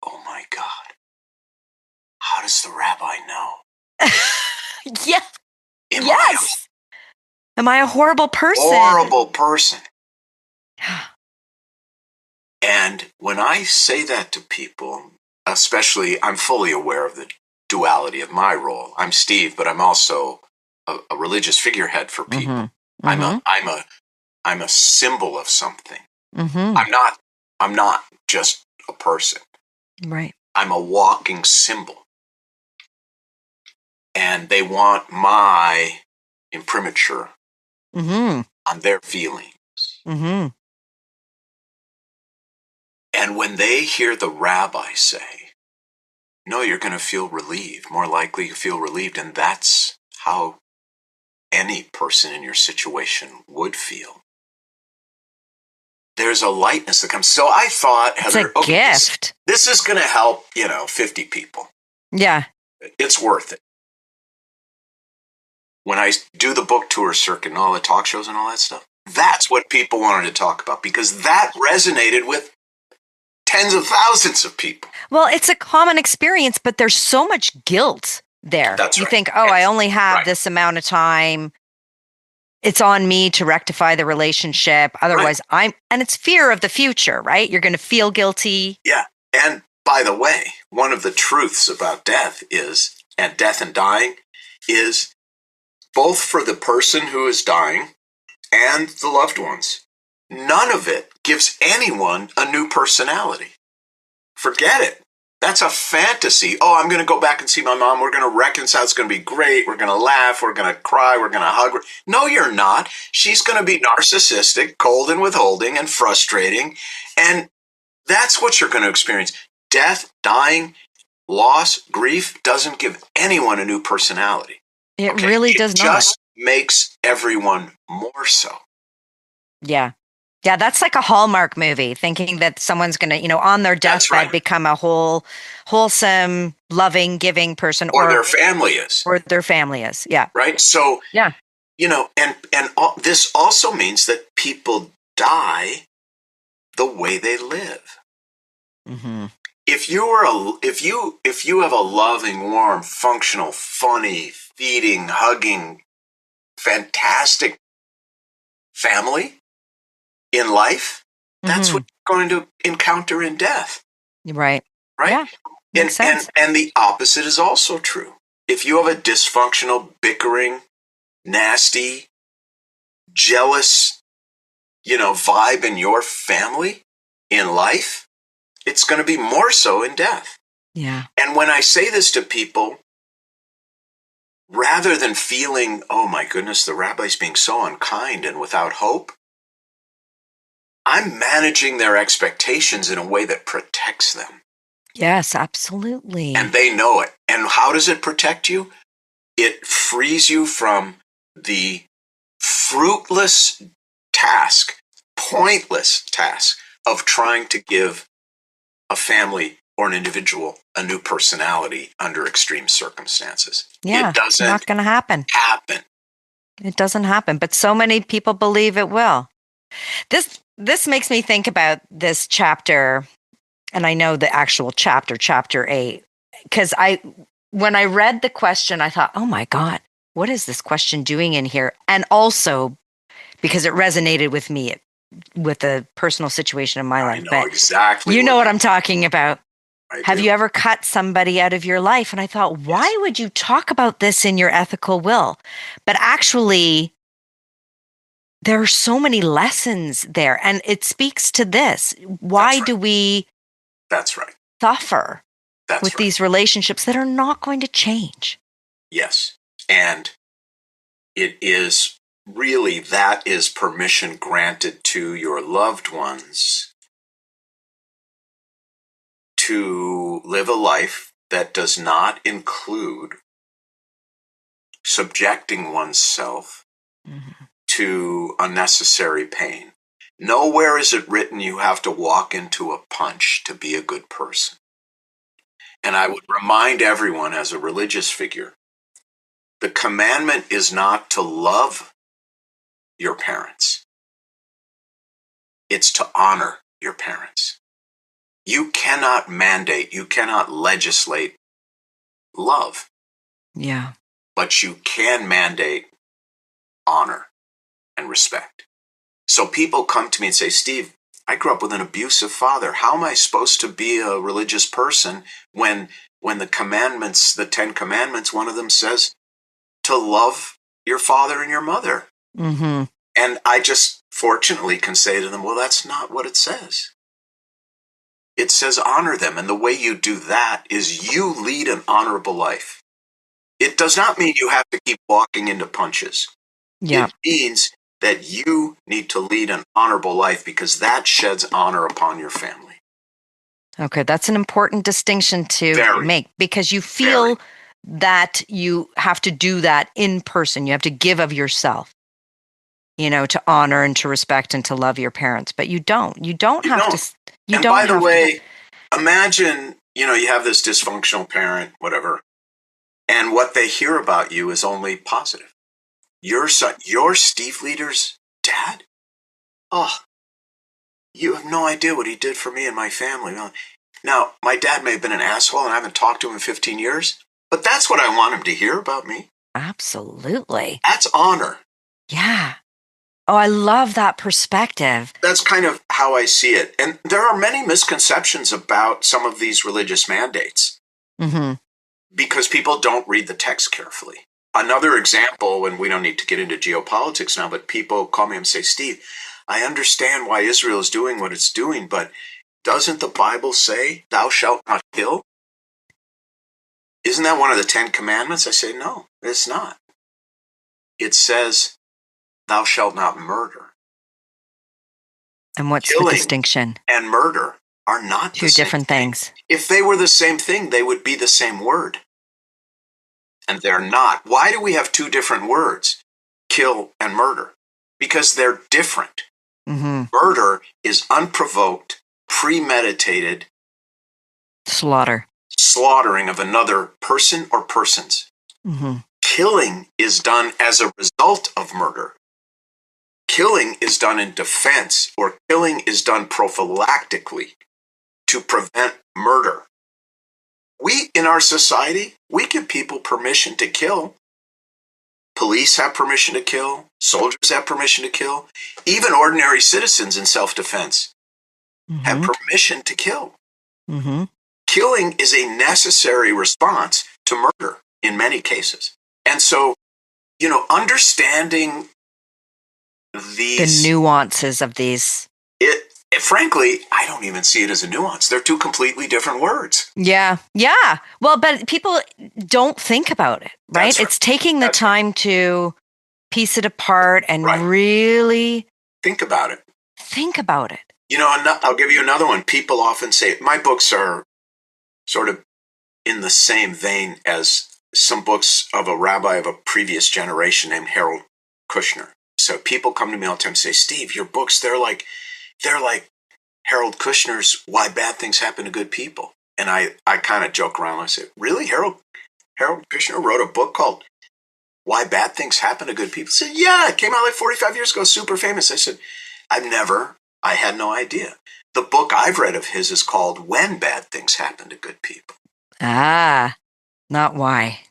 oh my God, how does the rabbi know? Yeah. Yes. Am I a horrible person? Horrible person. And when I say that to people, especially, I'm fully aware of the duality of my role. I'm Steve, but I'm also a religious figurehead for people. Mm-hmm. I'm a symbol of something. Mm-hmm. I'm not just a person. Right. I'm a walking symbol. And they want my imprimatur mm-hmm. on their feelings. Mm-hmm. And when they hear the rabbi say, no, you're going to feel relieved, more likely you feel relieved, and that's how any person in your situation would feel. There's a lightness that comes. So I thought, Heather, it's a gift. This is going to help, 50 people. Yeah. It's worth it. When I do the book tour circuit and all the talk shows and all that stuff, that's what people wanted to talk about, because that resonated with tens of thousands of people. Well, it's a common experience, but there's so much guilt there. That's you right. think, I only have this amount of time. It's on me to rectify the relationship. Otherwise, and it's fear of the future, right? You're going to feel guilty. Yeah. And by the way, one of the truths about death and dying is, both for the person who is dying and the loved ones, none of it gives anyone a new personality. Forget it. That's a fantasy. Oh, I'm going to go back and see my mom. We're going to reconcile. It's going to be great. We're going to laugh. We're going to cry. We're going to hug her. No, you're not. She's going to be narcissistic, cold and withholding and frustrating. And that's what you're going to experience. Death, dying, loss, grief doesn't give anyone a new personality. It really does not. It just makes everyone more so. Yeah. Yeah, that's like a Hallmark movie, thinking that someone's going to, on their deathbed become a wholesome, loving, giving person. Or their family is. Or their family is, yeah. Right? So, yeah. This also means that people die the way they live. Mm-hmm. If you have a loving, warm, functional, funny, feeding, hugging, fantastic family in life, that's what you're going to encounter in death. Right. Right? Yeah. Makes sense. And the opposite is also true. If you have a dysfunctional, bickering, nasty, jealous, vibe in your family, in life, it's going to be more so in death. Yeah. And when I say this to people, rather than feeling, oh my goodness, the rabbi's being so unkind and without hope, I'm managing their expectations in a way that protects them. Yes, absolutely. And they know it. And how does it protect you? It frees you from the fruitless task, pointless task of trying to give a family or an individual a new personality under extreme circumstances. Yeah, it doesn't not going to happen. It doesn't happen, but so many people believe it will. This makes me think about this chapter, and I know the actual chapter 8, because when I read the question, I thought, oh my God, what is this question doing in here? And also because it resonated with me with a personal situation in my life. I know But exactly. you know what I'm talking about. Have do. you ever cut somebody out of your life? And I thought, why would you talk about this in your ethical will? But actually, there are so many lessons there. And it speaks to this. Why do we That's right. suffer with right. these relationships that are not going to change? Yes. And it is really, that is permission granted to your loved ones to live a life that does not include subjecting oneself to unnecessary pain. Nowhere is it written you have to walk into a punch to be a good person. And I would remind everyone, as a religious figure, the commandment is not to love your parents. It's to honor your parents. You cannot mandate, you cannot legislate love. Yeah. But you can mandate honor and respect. So people come to me and say, Steve, I grew up with an abusive father. How am I supposed to be a religious person when the commandments, the 10 commandments, one of them says to love your father and your mother? Mm-hmm. And I just fortunately can say to them, well, that's not what it says. It says honor them. And the way you do that is you lead an honorable life. It does not mean you have to keep walking into punches. Yeah. It means that you need to lead an honorable life because that sheds honor upon your family. Okay, that's an important distinction to make because you feel that you have to do that in person. You have to give of yourself, to honor and to respect and to love your parents. But you don't. You don't have to. And by the way, imagine, you have this dysfunctional parent, whatever, and what they hear about you is only positive. Your Steve Leder's dad? Oh, you have no idea what he did for me and my family. Now, my dad may have been an asshole and I haven't talked to him in 15 years, but that's what I want him to hear about me. Absolutely. That's honor. Yeah. Oh, I love that perspective. That's kind of how I see it. And there are many misconceptions about some of these religious mandates because people don't read the text carefully. Another example, and we don't need to get into geopolitics now, but people call me and say, Steve, I understand why Israel is doing what it's doing, but doesn't the Bible say, thou shalt not kill? Isn't that one of the 10 commandments? I say, no, it's not. It says, thou shalt not murder. And what's the distinction? And murder are not two different things. If they were the same thing, they would be the same word. And they're not. Why do we have two different words, kill and murder? Because they're different. Murder is unprovoked, premeditated slaughtering of another person or persons. Killing is done as a result of murder. Killing is done in defense, or killing is done prophylactically to prevent murder. We, in our society, we give people permission to kill. Police have permission to kill. Soldiers have permission to kill. Even ordinary citizens in self-defense have permission to kill. Killing is a necessary response to murder in many cases. And so, understanding the nuances of these. Frankly, I don't even see it as a nuance. They're two completely different words. Yeah. Yeah. Well, but people don't think about it, right? Right. It's taking the time to piece it apart and really think about it. I'll give you another one. People often say, my books are sort of in the same vein as some books of a rabbi of a previous generation named Harold Kushner. So people come to me all the time and say, Steve, your books, they're like Harold Kushner's Why Bad Things Happen to Good People. And I kind of joke around and I say, really? Harold Kushner wrote a book called Why Bad Things Happen to Good People? I said, yeah, it came out like 45 years ago, super famous. I said, I had no idea. The book I've read of his is called When Bad Things Happen to Good People. Ah, not why.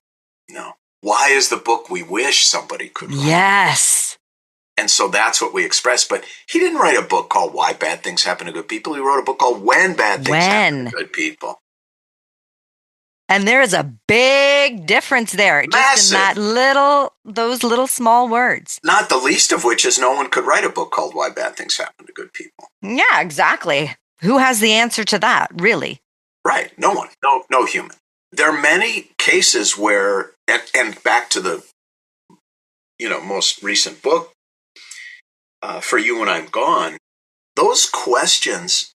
No. Why is the book we wish somebody could write. Yes. And so that's what we express. But he didn't write a book called Why Bad Things Happen to Good People. He wrote a book called When Bad Things Happen to Good People. And there is a big difference there. Massive. Just in those little small words. Not the least of which is no one could write a book called Why Bad Things Happen to Good People. Yeah, exactly. Who has the answer to that, really? Right. No one. No human. There are many cases where, and back to the, most recent book, For You When I'm Gone, those questions,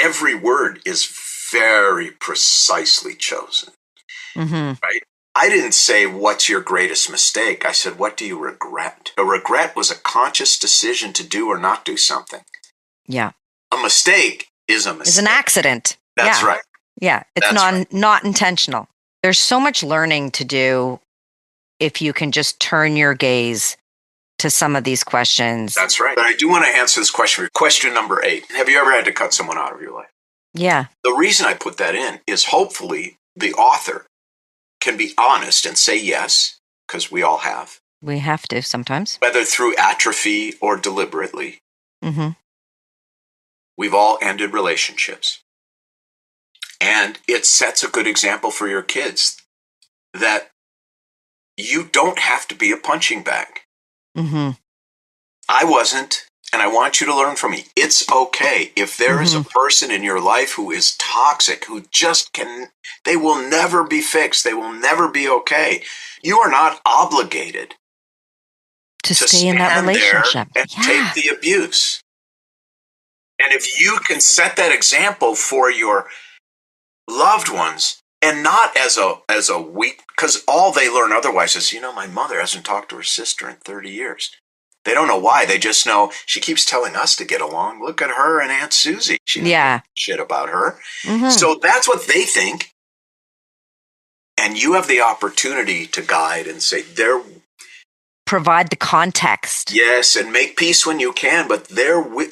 every word is very precisely chosen. Mm-hmm. Right? I didn't say, what's your greatest mistake? I said, what do you regret? A regret was a conscious decision to do or not do something. Yeah. A mistake is a mistake. It's an accident. That's right. Yeah. It's not intentional. There's so much learning to do if you can just turn your gaze to some of these questions. That's right. But I do want to answer this question. Question number 8. Have you ever had to cut someone out of your life? Yeah. The reason I put that in is hopefully the author can be honest and say yes, because we all have. We have to sometimes. Whether through atrophy or deliberately. Mm-hmm. We've all ended relationships. And it sets a good example for your kids that you don't have to be a punching bag. Mm-hmm. I wasn't, and I want you to learn from me. It's okay if there is a person in your life who is toxic, who just they will never be fixed. They will never be okay. You are not obligated to stay in that relationship and take the abuse. And if you can set that example for your loved ones, and not as a weak, because all they learn otherwise is, my mother hasn't talked to her sister in 30 years. They don't know why. They just know she keeps telling us to get along. Look at her and Aunt Susie. She doesn't give a shit about her. Mm-hmm. So that's what they think. And you have the opportunity to guide and say, provide the context. Yes, and make peace when you can, but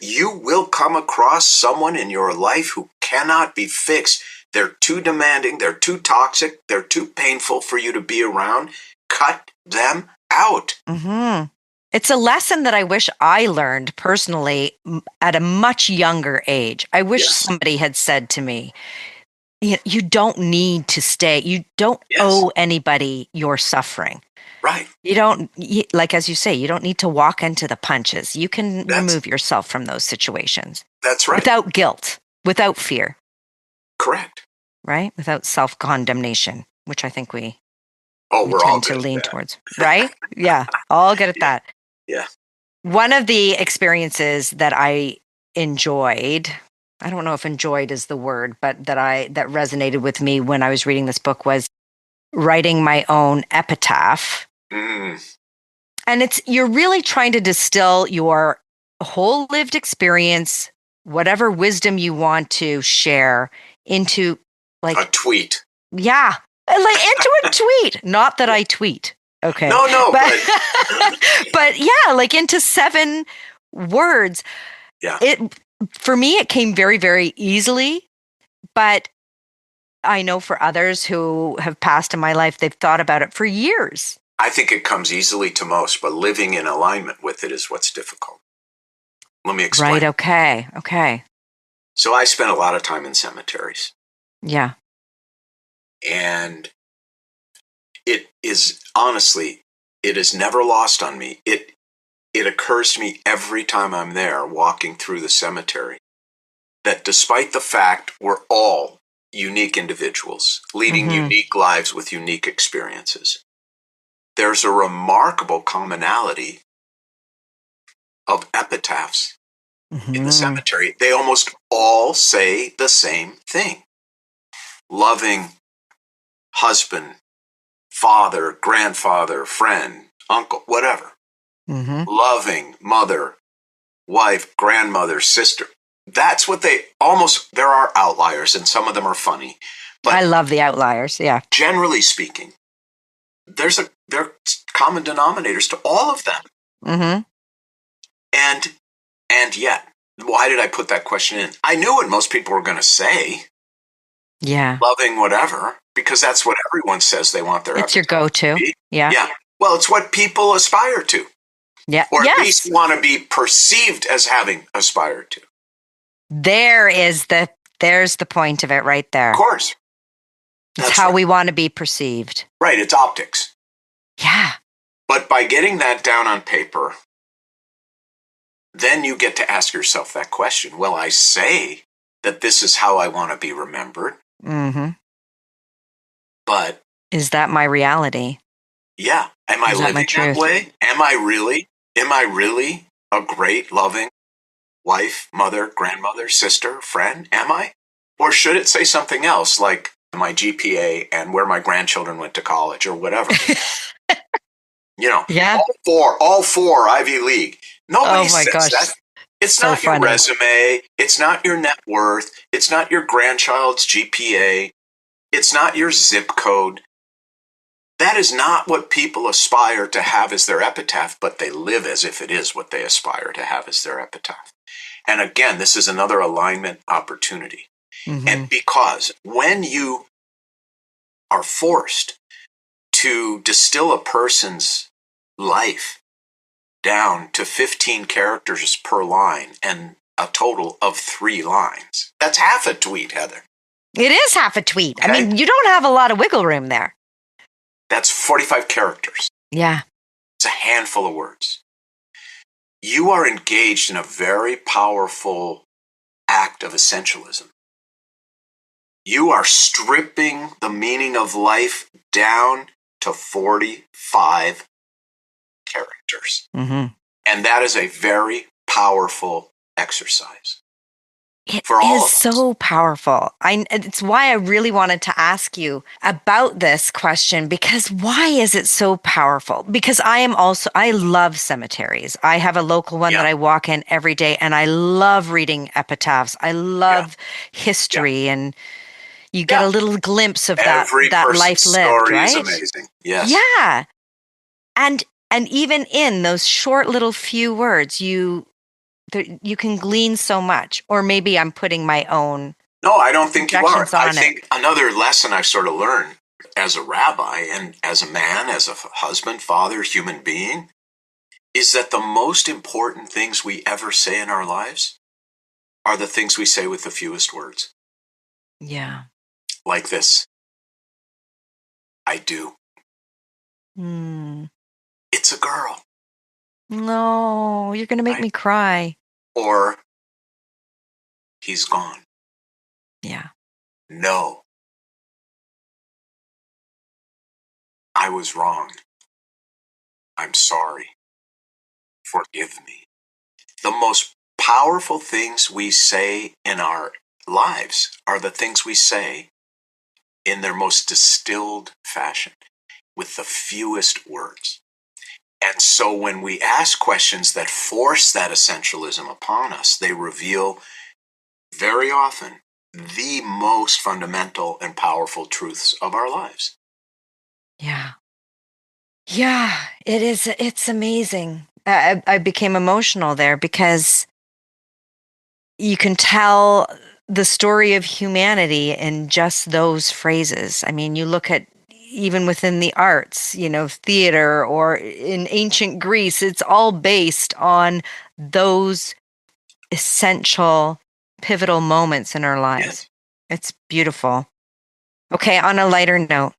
you will come across someone in your life who cannot be fixed. They're too demanding, they're too toxic, they're too painful for you to be around. Cut them out. Mm-hmm. It's a lesson that I wish I learned personally at a much younger age. I wish somebody had said to me, you don't need to stay. You don't owe anybody your suffering. Right. You don't, like as you say, you don't need to walk into the punches. You can remove yourself from those situations. That's right. Without guilt, without fear. Correct. Right? Without self-condemnation, which I think we we're tend to lean towards. Right? Yeah. All good at that. Yeah. One of the experiences that I enjoyed, I don't know if enjoyed is the word, but that resonated with me when I was reading this book was writing my own epitaph. And you're really trying to distill your whole lived experience, whatever wisdom you want to share, into like a tweet. Yeah. Into a tweet. Not that I tweet. Okay. No, but yeah, into 7 words. Yeah. For me, it came very, very easily, but I know for others who have passed in my life, they've thought about it for years. I think it comes easily to most, but living in alignment with it is what's difficult. Let me explain. Right. Okay. So I spent a lot of time in cemeteries. Yeah. And it is, honestly, it is never lost on me. It occurs to me every time I'm there walking through the cemetery that despite the fact we're all unique individuals leading unique lives with unique experiences, there's a remarkable commonality of epitaphs in the cemetery. They almost all say the same thing. Loving husband, father, grandfather, friend, uncle, whatever. Loving mother, wife, grandmother, sister. That's what there are outliers, and some of them are funny. But I love the outliers, yeah. Generally speaking, there are common denominators to all of them. And yet, why did I put that question in? I knew what most people were going to say. Yeah. Loving whatever, because that's what everyone says they want their It's your go-to. Yeah. Well, it's what people aspire to. Yeah. Or at least Yes. want to be perceived as having aspired to. There's the point of it right there. Of course. It's That's how right. we want to be perceived. Right, it's optics. Yeah. But by getting that down on paper, then you get to ask yourself that question. Well, I say that this is how I want to be remembered, Mm-hmm. but Is that my reality? yeah, am I Is that my living that truth? way? Am I really a great, loving wife, mother, grandmother, sister, friend? Am I? Or should it say something else like my GPA and where my grandchildren went to college or whatever? Yeah. all four Ivy League. Nobody Oh my says gosh. that. It's So not your funny. resume. It's not your net worth. It's not your grandchild's GPA. It's not your zip code. That is not what people aspire to have as their epitaph, but they live as if it is what they aspire to have as their epitaph. And again, this is another alignment opportunity. Mm-hmm. And because when you are forced to distill a person's life down to 15 characters per line and a total of 3 lines, that's half a tweet, Heather. It is half a tweet. Okay. I mean, you don't have a lot of wiggle room there. That's 45 characters. Yeah. It's a handful of words. You are engaged in a very powerful act of essentialism. You are stripping the meaning of life down to 45 characters. Mm-hmm. And that is a very powerful exercise. It For all is of us. so powerful. It's why I really wanted to ask you about this question, because why is it so powerful? Because I love cemeteries. I have a local one that I walk in every day, and I love reading epitaphs. I love history, and you get a little glimpse of that life lived, right? Every person's story is amazing. Yes. Yeah. And even in those short little few words, you can glean so much. Or maybe I'm putting my own. No, I don't think you are. I on think another lesson I sort of learned as a rabbi and as a man, as a husband, father, human being, is that the most important things we ever say in our lives are the things we say with the fewest words. Yeah. Like this. I do. It's a girl. No, you're going to make me cry. Or he's gone. Yeah. No. I was wrong. I'm sorry. Forgive me. The most powerful things we say in our lives are the things we say in their most distilled fashion, with the fewest words. And so when we ask questions that force that essentialism upon us, they reveal very often the most fundamental and powerful truths of our lives. Yeah. Yeah, it is. It's amazing. I became emotional there because you can tell the story of humanity in just those phrases. I mean, you look at even within the arts, theater or in ancient Greece, it's all based on those essential, pivotal moments in our lives. Yes. It's beautiful. Okay, on a lighter note,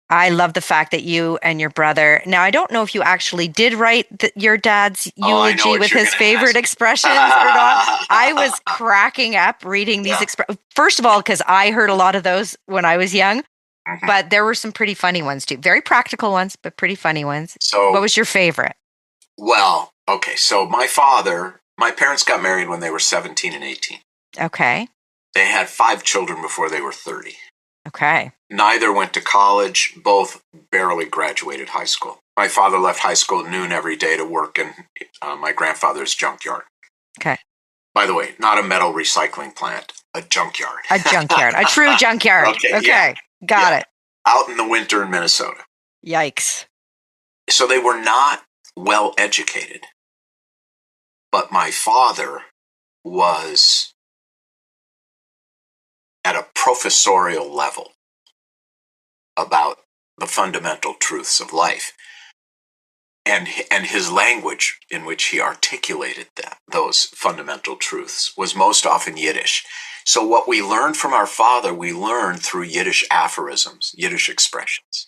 I love the fact that you and your brother. Now, I don't know if you actually did write your dad's eulogy with his favorite expressions or not. I was cracking up reading these expressions. First of all, because I heard a lot of those when I was young, but there were some pretty funny ones too. Very practical ones, but pretty funny ones. So, what was your favorite? Well, okay. So my parents got married when they were 17 and 18. Okay. They had 5 children before they were 30. Okay. Neither went to college. Both barely graduated high school. My father left high school at noon every day to work in my grandfather's junkyard. Okay. By the way, not a metal recycling plant, a junkyard. A junkyard. A true junkyard. Okay. Got it. Out in the winter in Minnesota. Yikes. So they were not well educated. But my father was at a professorial level about the fundamental truths of life. and his language in which he articulated those fundamental truths was most often Yiddish. So what we learned from our father, we learned through Yiddish aphorisms, Yiddish expressions,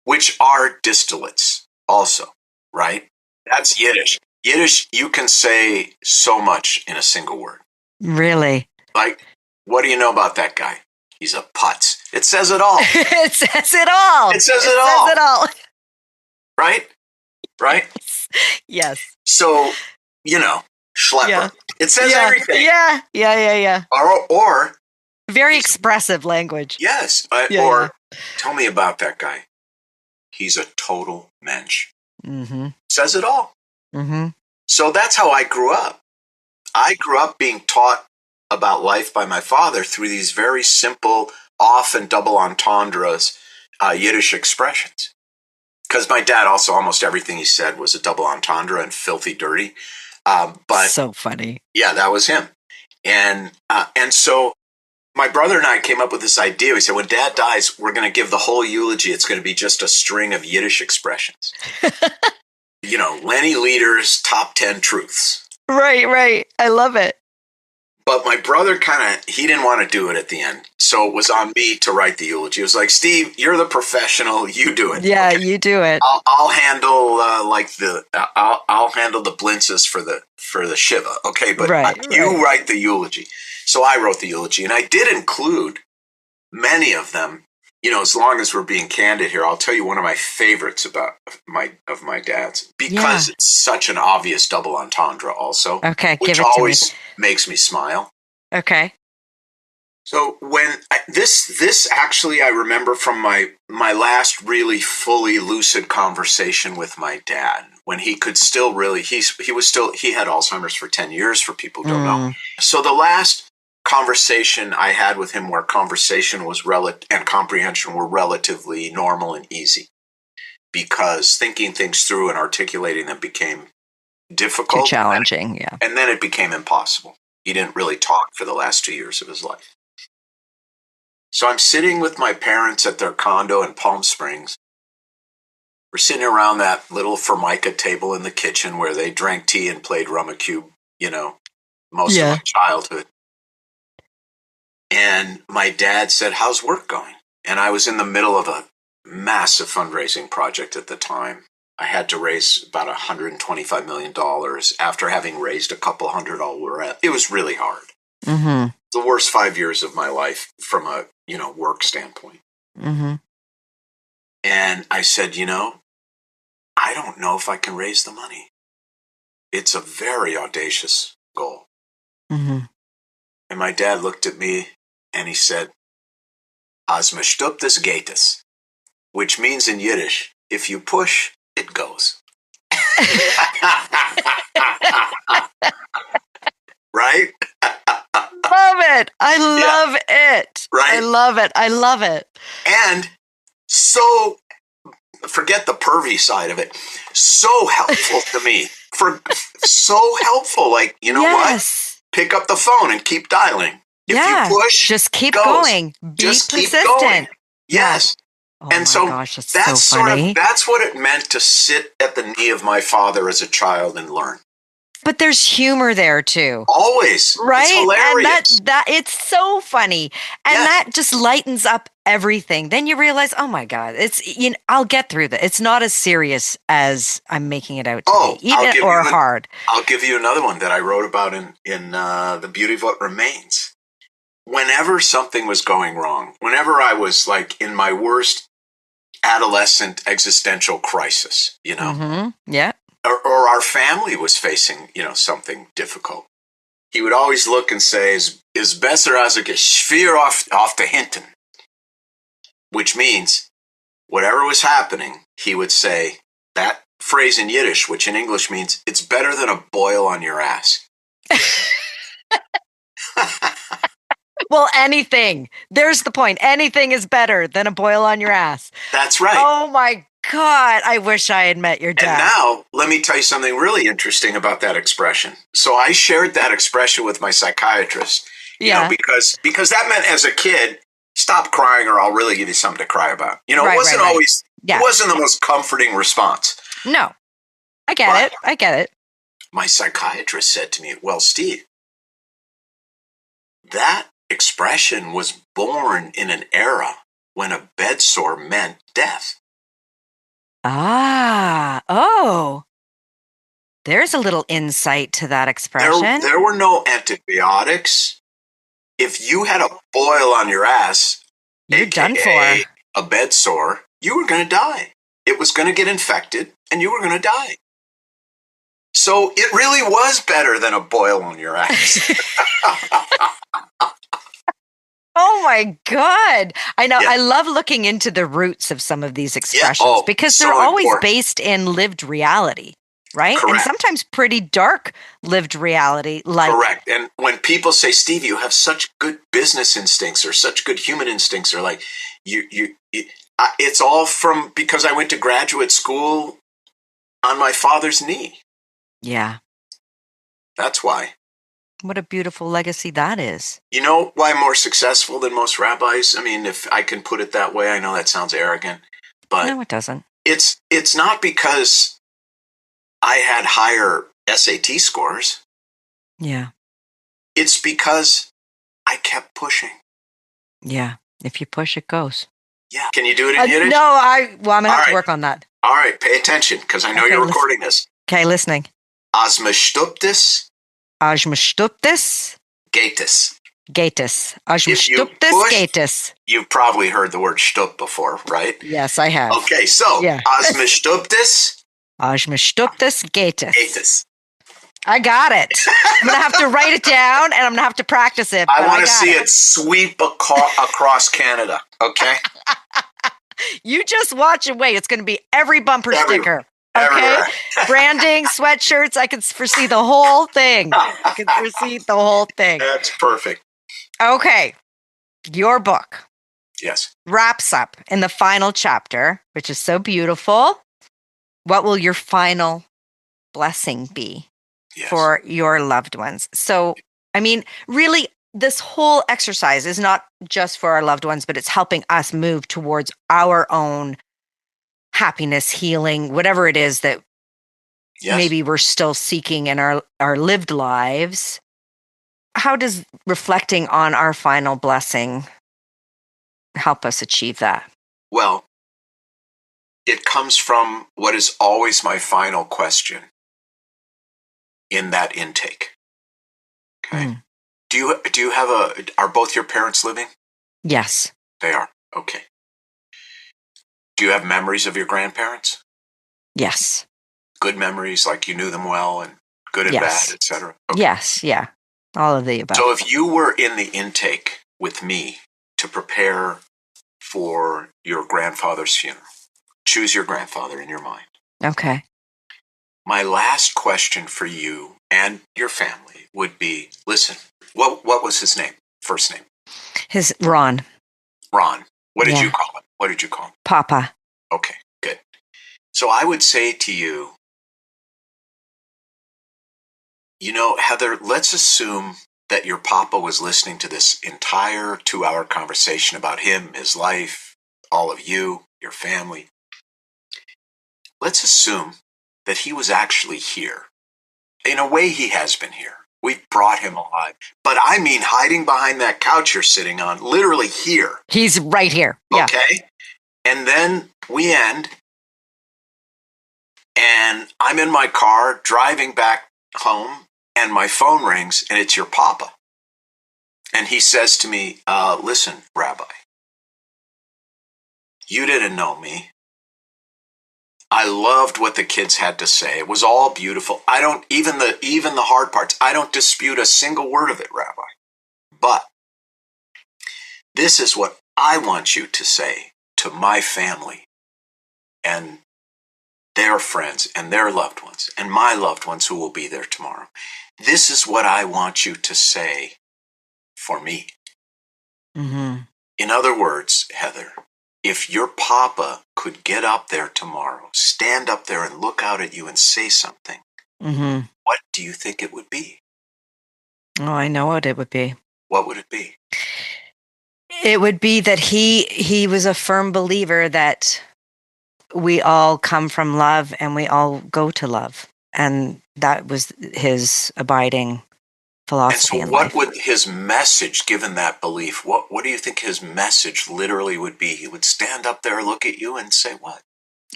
which are distillates also, right? That's Yiddish. Yiddish, you can say so much in a single word. Really? Like, what do you know about that guy? He's a putz. It says it all. It says it all. It says it all. Says it all. Right? Right? Yes. So, schlepper. Yeah. It says everything. Yeah. Or very expressive language. Yes. Tell me about that guy. He's a total mensch. Mm-hmm. Says it all. Mm-hmm. So that's how I grew up. I grew up being taught about life by my father through these very simple, often double entendres, Yiddish expressions. Because my dad also, almost everything he said was a double entendre and filthy dirty. But so funny. Yeah, that was him. And so my brother and I came up with this idea. We said, when Dad dies, we're going to give the whole eulogy. It's going to be just a string of Yiddish expressions. Lenny Leder's top 10 truths. Right. I love it. But my brother he didn't want to do it at the end. So it was on me to write the eulogy. It was like, Steve, you're the professional. You do it. Yeah, okay? You do it. I'll handle I'll handle the blintzes for the shiva. Okay, but you write the eulogy. So I wrote the eulogy, and I did include many of them. As long as we're being candid here, I'll tell you one of my favorites about my dad's, because it's such an obvious double entendre also. Okay, which give it always to me. Makes me smile. Okay. So when this actually, I remember from my last really fully lucid conversation with my dad, when he could still really, he had Alzheimer's for 10 years, for people who don't know. So the last conversation I had with him, where conversation was and comprehension were relatively normal and easy, because thinking things through and articulating them became difficult. Too challenging, yeah. And then it became impossible. He didn't really talk for the last 2 years of his life. So I'm sitting with my parents at their condo in Palm Springs. We're sitting around that little Formica table in the kitchen where they drank tea and played Rummikub, most of my childhood. And my dad said, "How's work going?" And I was in the middle of a massive fundraising project at the time. I had to raise about $125 million after having raised a couple hundred all around. It was really hard. Mm-hmm. The worst 5 years of my life from a, work standpoint. Mm-hmm. And I said, I don't know if I can raise the money. It's a very audacious goal. Mm-hmm. And my dad looked at me and he said, "As mestuptes geht es," which means in Yiddish, if you push, it goes. Right? Love it. I love it. Right? I love it. And so, forget the pervy side of it, so helpful to me. So helpful. Like, what? Pick up the phone and keep dialing. If you push, just keep going. Be persistent. Keep going. Yes. Oh and so gosh, that's so funny. That's what it meant to sit at the knee of my father as a child and learn. But there's humor there too. Always. Right? It's hilarious. And that it's so funny. And that just lightens up everything. Then you realize, oh my God, I'll get through that. It's not as serious as I'm making it out to be. Hard. I'll give you another one that I wrote about in The Beauty of What Remains. Whenever something was going wrong, whenever I was like in my worst adolescent existential crisis, Mm-hmm. Yeah. Or our family was facing, something difficult, he would always look and say, is besser als a Geschwür auf der Hinten, which means whatever was happening, he would say that phrase in Yiddish, which in English means it's better than a boil on your ass. Well, anything. There's the point. Anything is better than a boil on your ass. That's right. Oh my God. I wish I had met your dad. And now, let me tell you something really interesting about that expression. So I shared that expression with my psychiatrist, because that meant as a kid, stop crying or I'll really give you something to cry about. It wasn't always, it wasn't the most comforting response. No. I get it. I get it. My psychiatrist said to me, well, Steve, that expression was born in an era when a bed sore meant death. Ah, oh, there's a little insight to that expression. There were no antibiotics. If you had a boil on your ass, You're done for. A bed sore, you were going to die. It was going to get infected and you were going to die. So it really was better than a boil on your ass. Oh my God. I know. Yeah. I love looking into the roots of some of these expressions because they're always based in lived reality, right? Correct. And sometimes pretty dark lived reality. Correct. And when people say, Steve, you have such good business instincts or such good human instincts, or like, it's all from because I went to graduate school on my father's knee. Yeah. That's why. What a beautiful legacy that is. You know why I'm more successful than most rabbis? I mean, if I can put it that way, I know that sounds arrogant, but no, it doesn't. It's not because I had higher SAT scores. Yeah. It's because I kept pushing. Yeah. If you push, it goes. Yeah. Can you do it in Yiddish? No, I'm going to have to work on that. All right. Pay attention because I know you're recording this. Okay, listening. As me stuptis. As me stuptis. Gatus. Gatus. As me stuptis. Gatus. You've probably heard the word stup before, right? Yes, I have. Okay, so as me stuptis. As me stuptis. Gatus. Gatus. I got it. I'm going to have to write it down and I'm going to have to practice it. I want to see it sweep across Canada, okay? You just watch and wait. It's going to be every bumper sticker. Okay? Branding, sweatshirts. I can foresee the whole thing. That's perfect. Okay. Your book. Yes. Wraps up in the final chapter, which is so beautiful. What will your final blessing be for your loved ones? So, I mean, really, this whole exercise is not just for our loved ones, but it's helping us move towards our own happiness, healing, whatever it is that maybe we're still seeking in our lived lives. How does reflecting on our final blessing help us achieve that? Well, it comes from what is always my final question in that intake. Okay. Do you have are both your parents living? Yes. They are. Okay. Do you have memories of your grandparents? Yes. Good memories, like you knew them well and good and bad, etc. Okay. Yes, yeah. All of the above. So if you were in the intake with me to prepare for your grandfather's funeral, choose your grandfather in your mind. Okay. My last question for you and your family would be, listen, what was his name? First name? His Ron. Ron. What did you call him? What did you call him? Papa. Okay, good. So I would say to you, Heather, let's assume that your papa was listening to this entire 2-hour conversation about him, his life, all of you, your family. Let's assume that he was actually here. In a way, he has been here. We've brought him alive. But I mean hiding behind that couch you're sitting on, literally here. He's right here. Yeah. Okay? And then we end, and I'm in my car driving back home, and my phone rings, and it's your papa. And he says to me, listen, Rabbi, you didn't know me. I loved what the kids had to say. It was all beautiful. I don't, even the hard parts, I don't dispute a single word of it, Rabbi. But this is what I want you to say to my family and their friends and their loved ones and my loved ones who will be there tomorrow. This is what I want you to say for me. Mm-hmm. In other words, Heather, if your papa could get up there tomorrow, stand up there and look out at you and say something, what do you think it would be? Oh, I know what it would be. What would it be? It would be that he was a firm believer that we all come from love and we all go to love. And that was his abiding philosophy And so in what life. would his message, given that belief, what do you think his message literally would be? He would stand up there, look at you and say what?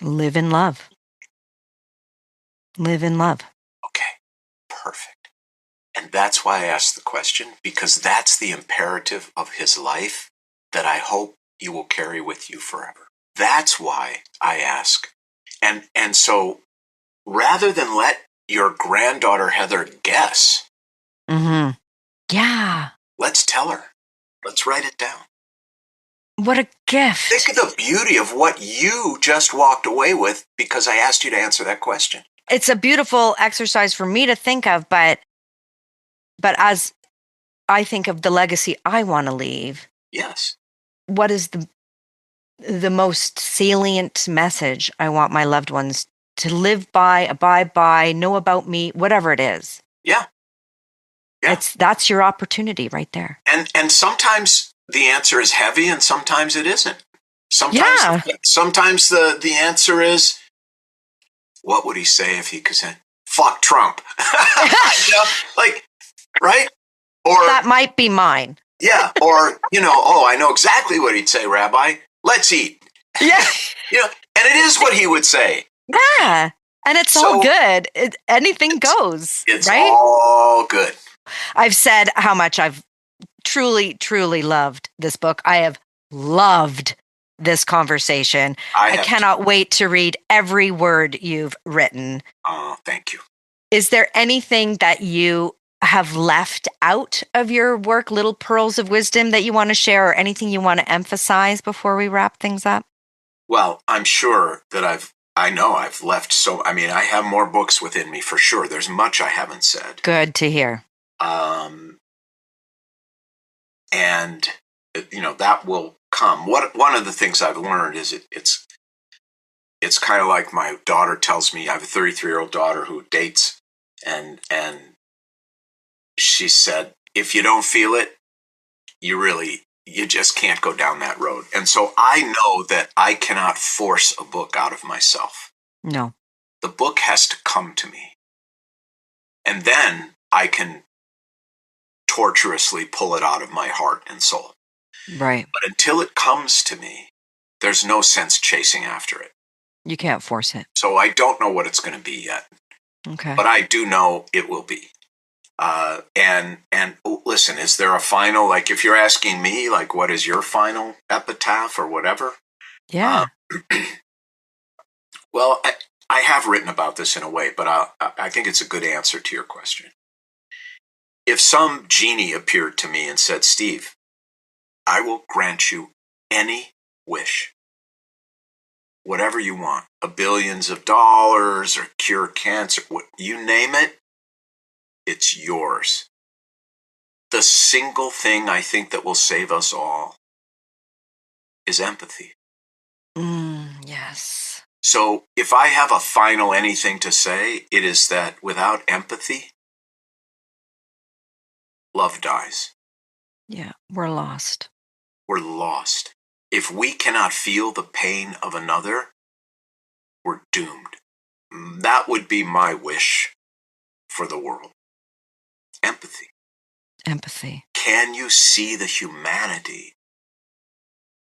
Live in love. Live in love. Okay, perfect. And that's why I asked the question, because that's the imperative of his life that I hope you will carry with you forever. That's why I ask. And so rather than let your granddaughter Heather guess, Mm-hmm. Yeah. let's tell her. Let's write it down. What a gift. Think of the beauty of what you just walked away with because I asked you to answer that question. It's a beautiful exercise for me to think of, but as I think of the legacy I want to leave, Yes. what is the most salient message I want my loved ones to live by, abide by, know about me, whatever it is? Yeah. Yeah. That's your opportunity right there. And sometimes the answer is heavy and sometimes it isn't. Sometimes the answer is, what would he say if he could say, fuck Trump? You know, like, right? Or that might be mine. Yeah. Or, oh, I know exactly what he'd say, Rabbi. Let's eat. Yeah. And it is what he would say. Yeah. And it's all good. Anything goes. It's right? all good. I've said how much I've truly, truly loved this book. I have loved this conversation. I cannot wait to read every word you've written. Oh, thank you. Is there anything that you have left out of your work, little pearls of wisdom that you want to share, or anything you want to emphasize before we wrap things up? Well, I'm sure that I've left I have more books within me for sure. There's much I haven't said. Good to hear. And that will come. One of the things I've learned is it's kind of like my daughter tells me. I have a 33-year-old daughter who dates, and she said, if you don't feel it, you just can't go down that road. And so I know that I cannot force a book out of myself. No. The book has to come to me. And then I can torturously pull it out of my heart and soul. Right. But until it comes to me, there's no sense chasing after it. You can't force it. So I don't know what it's going to be yet. Okay. But I do know it will be. And listen, is there a final, like if you're asking me, like what is your final epitaph or whatever? Yeah. Well, I have written about this in a way, but I think it's a good answer to your question. If some genie appeared to me and said, Steve, I will grant you any wish, whatever you want, $billions or cure cancer, you name it, it's yours. The single thing I think that will save us all is empathy. Yes. So if I have a final anything to say, it is that without empathy, love dies. Yeah, we're lost. We're lost. If we cannot feel the pain of another, we're doomed. That would be my wish for the world. Empathy. Empathy. Can you see the humanity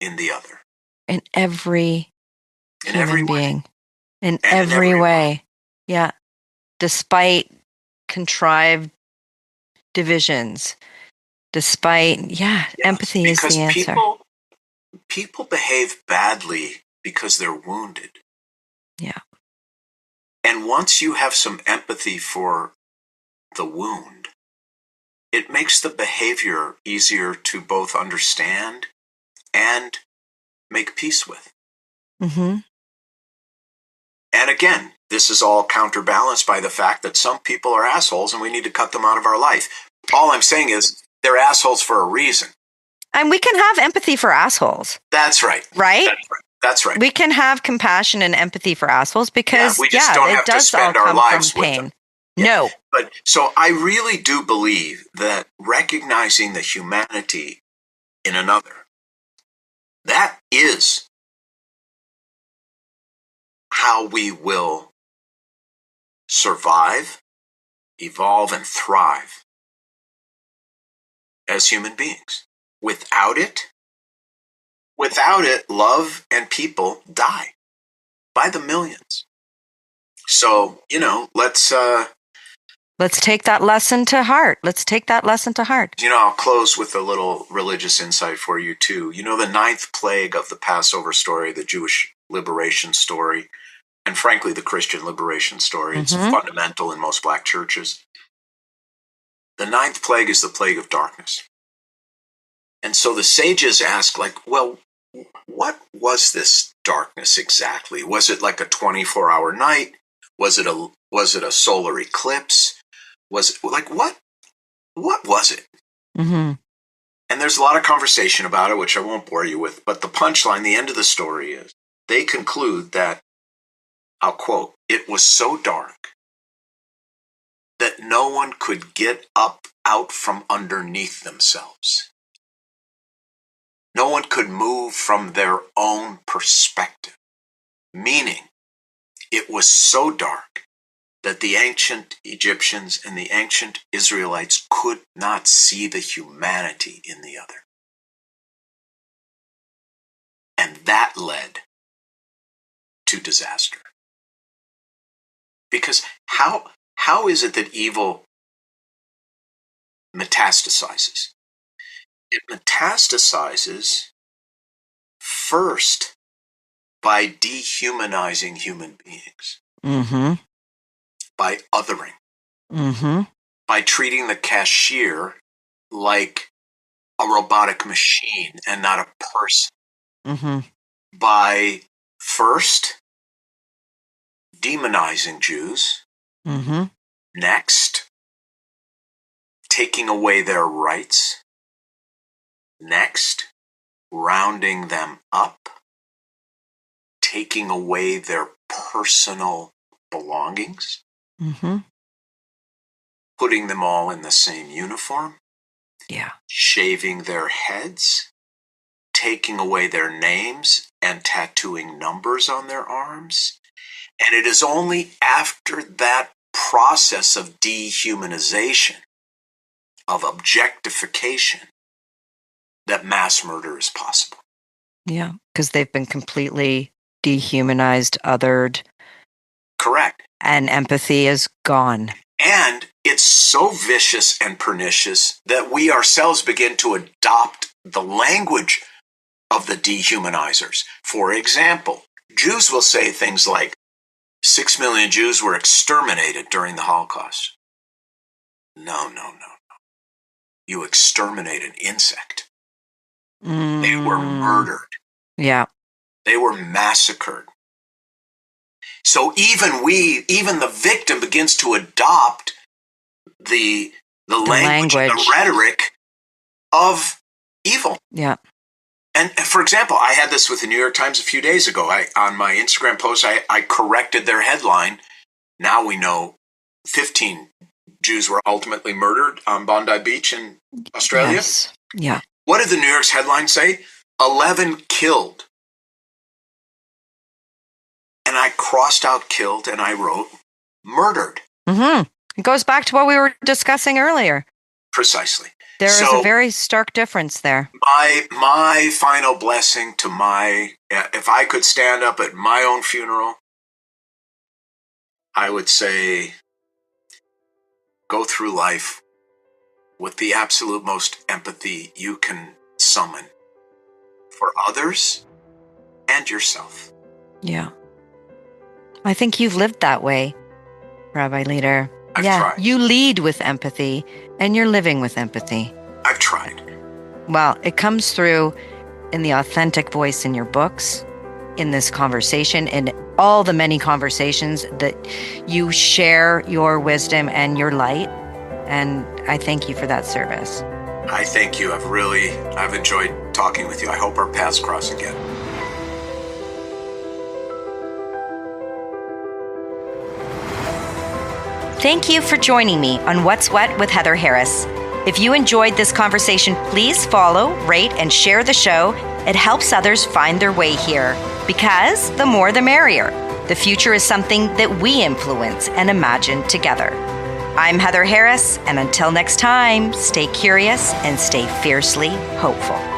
in the other? In every human being. In every way. Yeah. Despite contrived divisions. Empathy is the answer. People behave badly because they're wounded. Yeah. And once you have some empathy for the wound, it makes the behavior easier to both understand and make peace with. Mm-hmm. And again, this is all counterbalanced by the fact that some people are assholes and we need to cut them out of our life. All I'm saying is they're assholes for a reason. And we can have empathy for assholes. That's right. Right? That's right. We can have compassion and empathy for assholes because we just don't have to spend our lives with them. Yeah. No. But so I really do believe that recognizing the humanity in another, that is how we will survive, evolve, and thrive as human beings. Without it, love and people die by the millions. So, let's take that lesson to heart. I'll close with a little religious insight for you too. The ninth plague of the Passover story, the Jewish liberation story, and frankly, the Christian liberation story, it's fundamental in most Black churches. The ninth plague is the plague of darkness. And so the sages ask, well, what was this darkness exactly? Was it like a 24-hour night? Was it a solar eclipse? Was it what was it? Mm-hmm. And there's a lot of conversation about it, which I won't bore you with. But the punchline, the end of the story is they conclude that, I'll quote, "It was so dark that no one could get out from underneath themselves. No one could move from their own perspective." Meaning, it was so dark that the ancient Egyptians and the ancient Israelites could not see the humanity in the other. And that led to disaster. Because how is it that evil metastasizes? It metastasizes first by dehumanizing human beings. Mm-hmm. By othering. Mm-hmm. By treating the cashier like a robotic machine and not a person. Mm-hmm. By first demonizing Jews. Mm-hmm. Next, taking away their rights. Next, rounding them up. Taking away their personal belongings. Mm-hmm. Putting them all in the same uniform. Yeah. Shaving their heads. Taking away their names and tattooing numbers on their arms. And it is only after that process of dehumanization, of objectification, that mass murder is possible. Yeah, because they've been completely dehumanized, othered. Correct. And empathy is gone. And it's so vicious and pernicious that we ourselves begin to adopt the language of the dehumanizers. For example, Jews will say things like, 6 million Jews were exterminated during the Holocaust. No. You exterminate an insect. They were murdered. Yeah. They were massacred. So even the victim begins to adopt the language and the rhetoric of evil. Yeah. And for example, I had this with the New York Times a few days ago. On my Instagram post, I corrected their headline. Now we know 15 Jews were ultimately murdered on Bondi Beach in Australia. Yes. Yeah. What did the New York's headline say? 11 killed. And I crossed out killed and I wrote murdered. Mm-hmm. It goes back to what we were discussing earlier. Precisely. There is a very stark difference there. My final blessing to if I could stand up at my own funeral, I would say, go through life with the absolute most empathy you can summon for others and yourself. Yeah. I think you've lived that way, Rabbi Leder. I've tried. You lead with empathy and you're living with empathy. I've tried. Well, it comes through in the authentic voice in your books, in this conversation, in all the many conversations that you share your wisdom and your light. And I thank you for that service. I thank you. I've enjoyed talking with you. I hope our paths cross again. Thank you for joining me on What's What with Heather Harris. If you enjoyed this conversation, please follow, rate, and share the show. It helps others find their way here, because the more the merrier. The future is something that we influence and imagine together. I'm Heather Harris, and until next time, stay curious and stay fiercely hopeful.